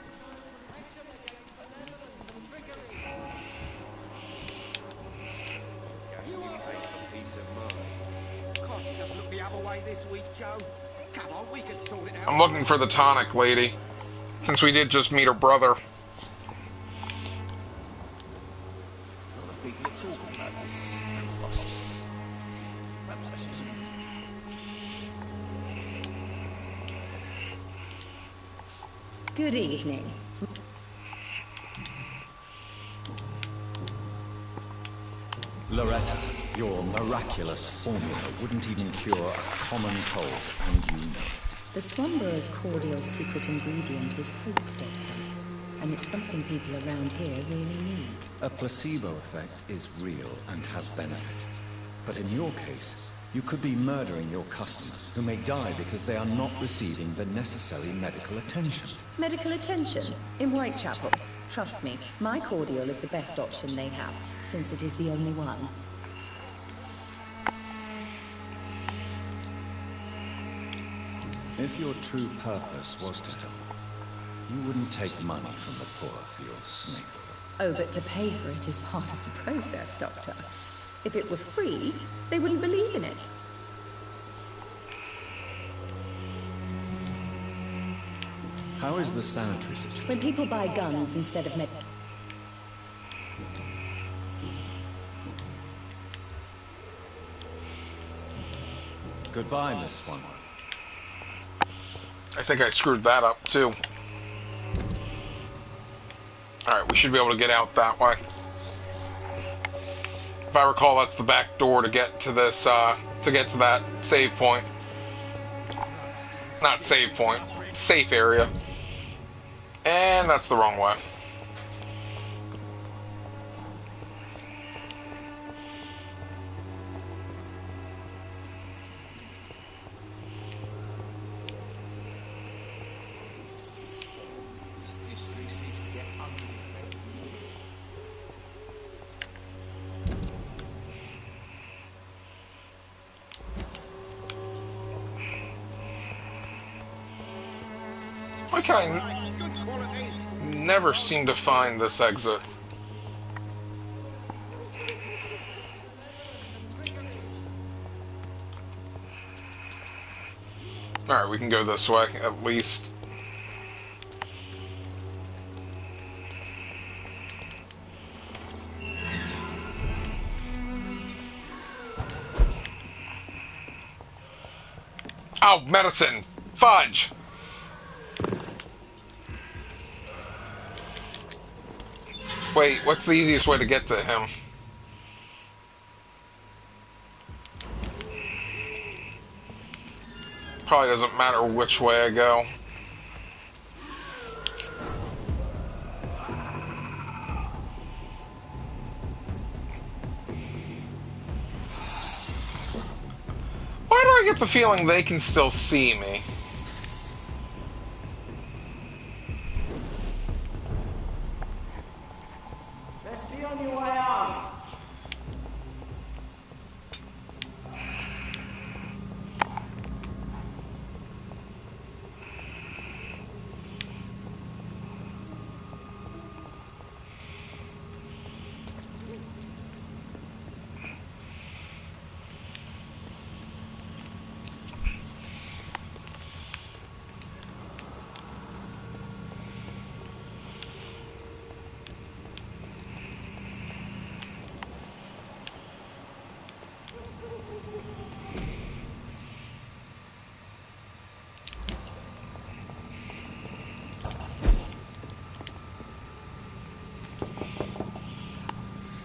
Just look the other way this week, Joe. Come on, we can sort it out. I'm looking for the tonic, lady. Since we did just meet her brother. People are talking about this. Good evening. Loretta, your miraculous formula wouldn't even cure a common cold, and you know it. The Swanborough's cordial secret ingredient is hope, Doctor. And it's something people around here really need. A placebo effect is real and has benefit. But in your case, you could be murdering your customers, who may die because they are not receiving the necessary medical attention. Medical attention? In Whitechapel? Trust me, my cordial is the best option they have, since it is the only one. If your true purpose was to help, you wouldn't take money from the poor for your snake oil. Oh, but to pay for it is part of the process, Doctor. If it were free, they wouldn't believe in it. How is the sanitary situation? When people buy guns instead of Goodbye, Miss Swanwick. I think I screwed that up, too. Alright, we should be able to get out that way. If I recall, that's the back door to get to this, to get to that save point. Not save point. Safe area. And that's the wrong way. This district seems to get ugly. Why can I never seem to find this exit? Alright, we can go this way, at least. Oh, medicine! Fudge! Wait, what's the easiest way to get to him? Probably doesn't matter which way I go. Why do I get the feeling they can still see me? Best be on your way out.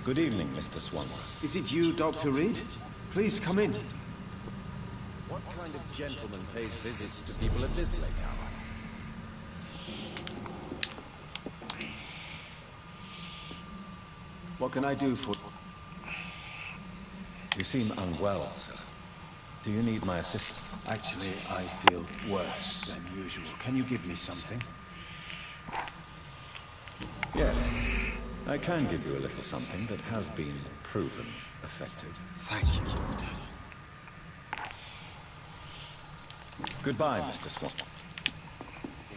Good evening, Mr. Swanwick. Is it you, Dr. Reed? Please come in. What kind of gentleman pays visits to people at this late hour? What can I do for... You seem unwell, sir. Do you need my assistance? Actually, I feel worse than usual. Can you give me something? Yes. I can give you a little something that has been proven effective. Thank you, Doctor. Goodbye, Mr. Swan.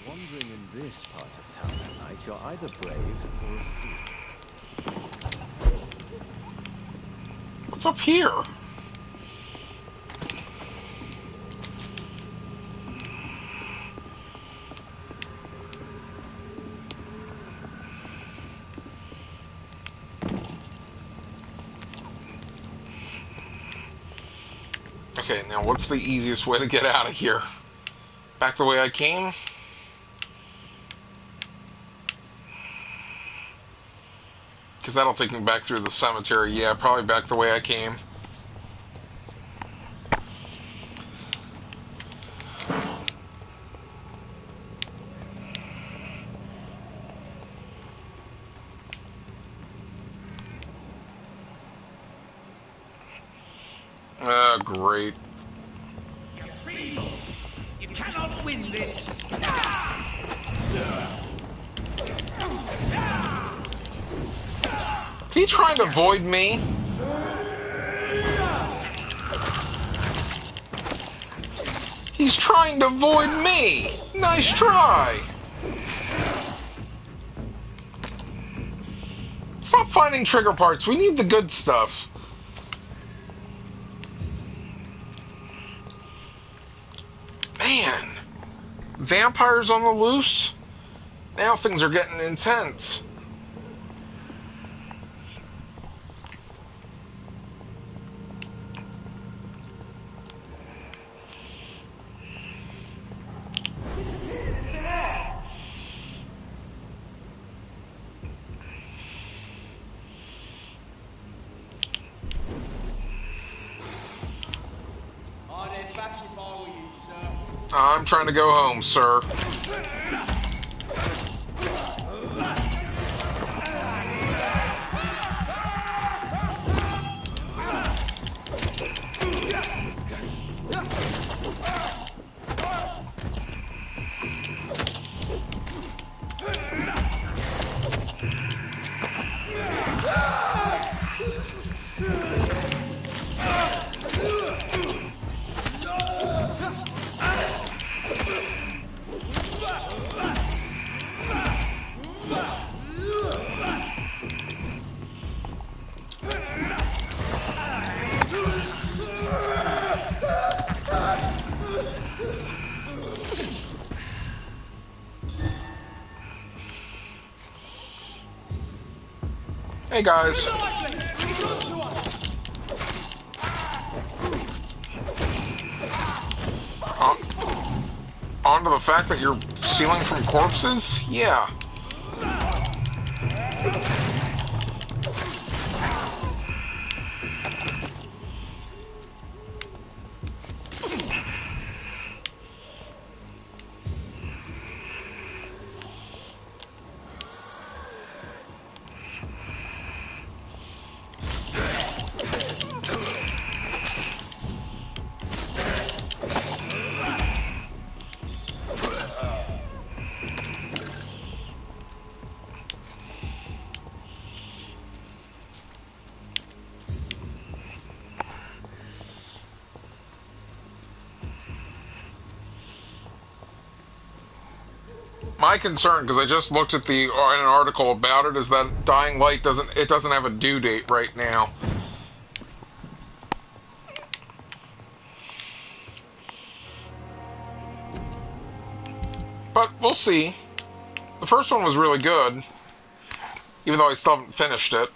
Wandering in this part of town at night, you're either brave or a fool. What's up here? Okay, now what's the easiest way to get out of here? Back the way I came? Because that'll take me back through the cemetery. Yeah, probably back the way I came. Great. You cannot win this. Is he trying to avoid me? He's trying to avoid me! Nice try! Stop finding trigger parts. We need the good stuff. Man, vampires on the loose? Now things are getting intense. I'm trying to go home, sir. Hey guys. On to the fact that you're stealing from corpses? Yeah. My concern, because I just looked at an article about it, is that Dying Light doesn't have a due date right now. But we'll see. The first one was really good, even though I still haven't finished it.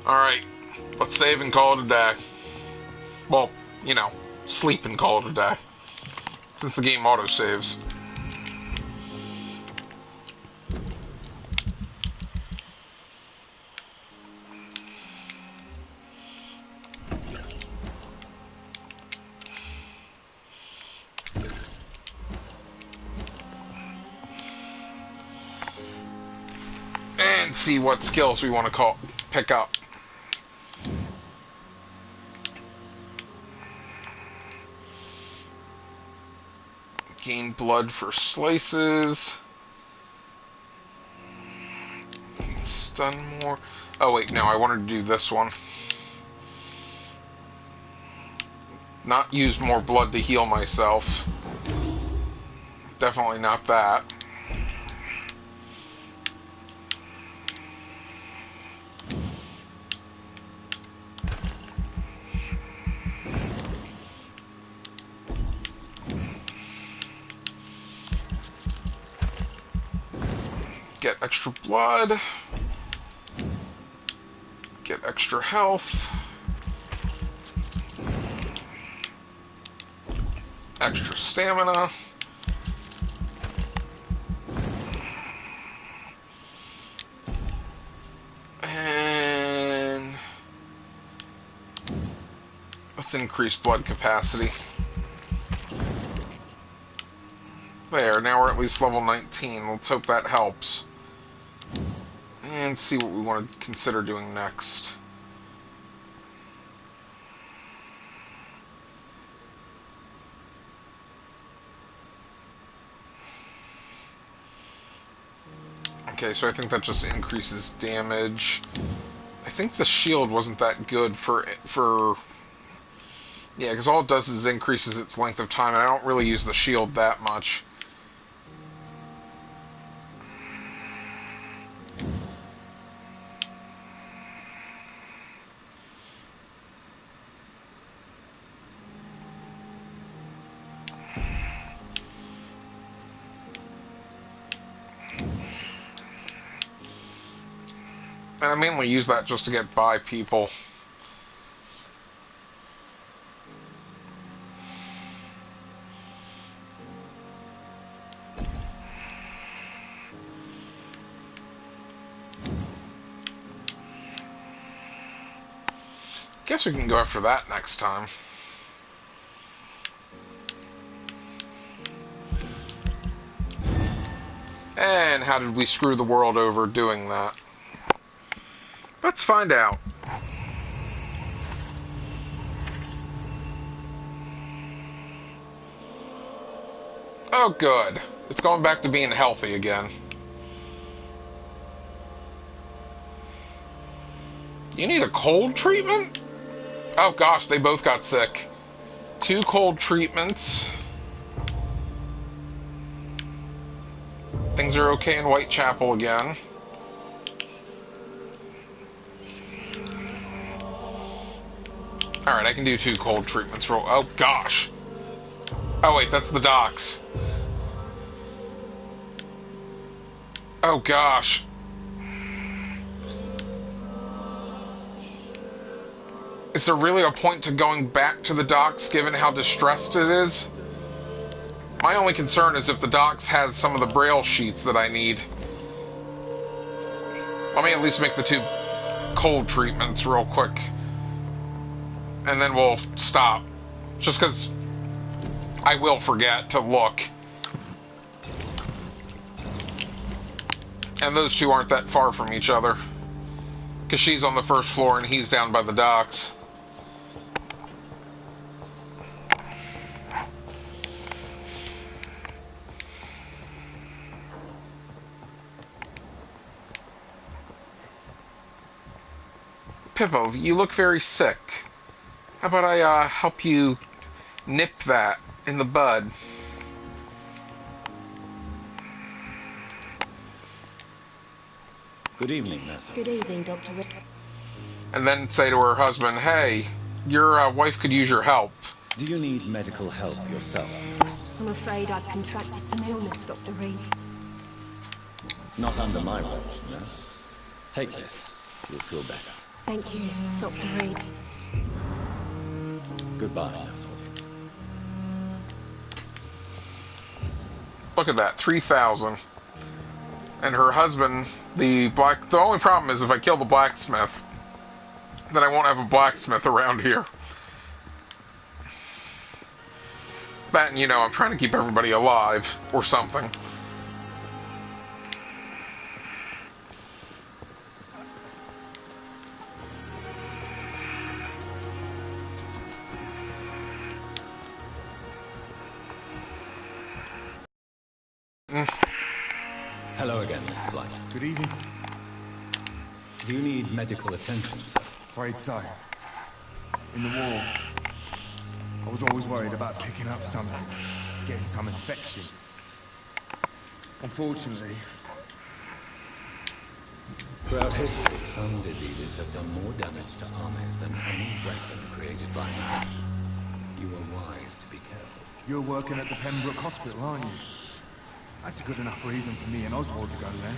Alright, let's save and call it a day. Well, you know, sleep and call it a day. Since the game auto-saves. And see what skills we want to pick up. Gain blood for slices. Stun more. Oh wait, no, I wanted to do this one. Not use more blood to heal myself. Definitely not that. Get extra blood. Get extra health. Extra stamina. And let's increase blood capacity. There, now we're at least level 19. Let's hope that helps. And see what we want to consider doing next. Okay, so I think that just increases damage. I think the shield wasn't that good for yeah, because all it does is increases its length of time, and I don't really use the shield that much. And I mainly use that just to get by people. Guess we can go after that next time. And how did we screw the world over doing that? Let's find out. Oh, good. It's going back to being healthy again. You need a cold treatment? Oh gosh, they both got sick. 2 cold treatments. Things are okay in Whitechapel again. Alright, I can do 2 cold treatments. Oh gosh. Oh wait, that's the docks. Oh gosh. Is there really a point to going back to the docks given how distressed it is? My only concern is if the docks has some of the braille sheets that I need. Let me at least make the 2 cold treatments real quick. And then we'll stop. Just because I will forget to look. And those 2 aren't that far from each other. Because she's on the first floor and he's down by the docks. Pippo, you look very sick. How about I help you nip that in the bud? Good evening, Nessa. Good evening, Dr. Rick. And then say to her husband, hey, your wife could use your help. Do you need medical help yourself, nurse? I'm afraid I've contracted some illness, Dr. Reed. Not under my watch, nurse. Take this. You'll feel better. Thank you, Dr. Reed. Goodbye, Nurse. Look at that, 3,000. And her husband, the only problem is if I kill the blacksmith, then I won't have a blacksmith around here. That, and you know, I'm trying to keep everybody alive, or something. Hello again, Mr. Blight. Good evening. Do you need medical attention, sir? Afraid so. In the war, I was always worried about picking up something, getting some infection. Unfortunately, Throughout history, some diseases have done more damage to armies than any weapon created by man. You are wise to be careful. you're working at the Pembroke Hospital, aren't you? That's a good enough reason for me and Oswald to go there.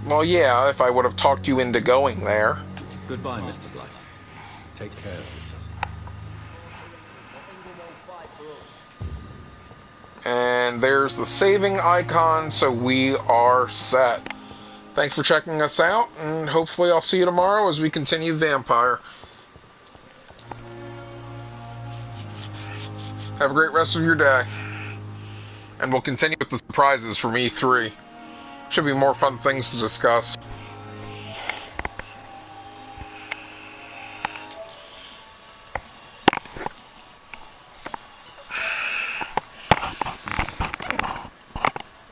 Well, yeah, if I would have talked you into going there. Goodbye, Mr. Blight. Take care of yourself. And there's the saving icon, so we are set. Thanks for checking us out, and hopefully I'll see you tomorrow as we continue Vampyr. Have a great rest of your day. And we'll continue with the surprises from E3. Should be more fun things to discuss.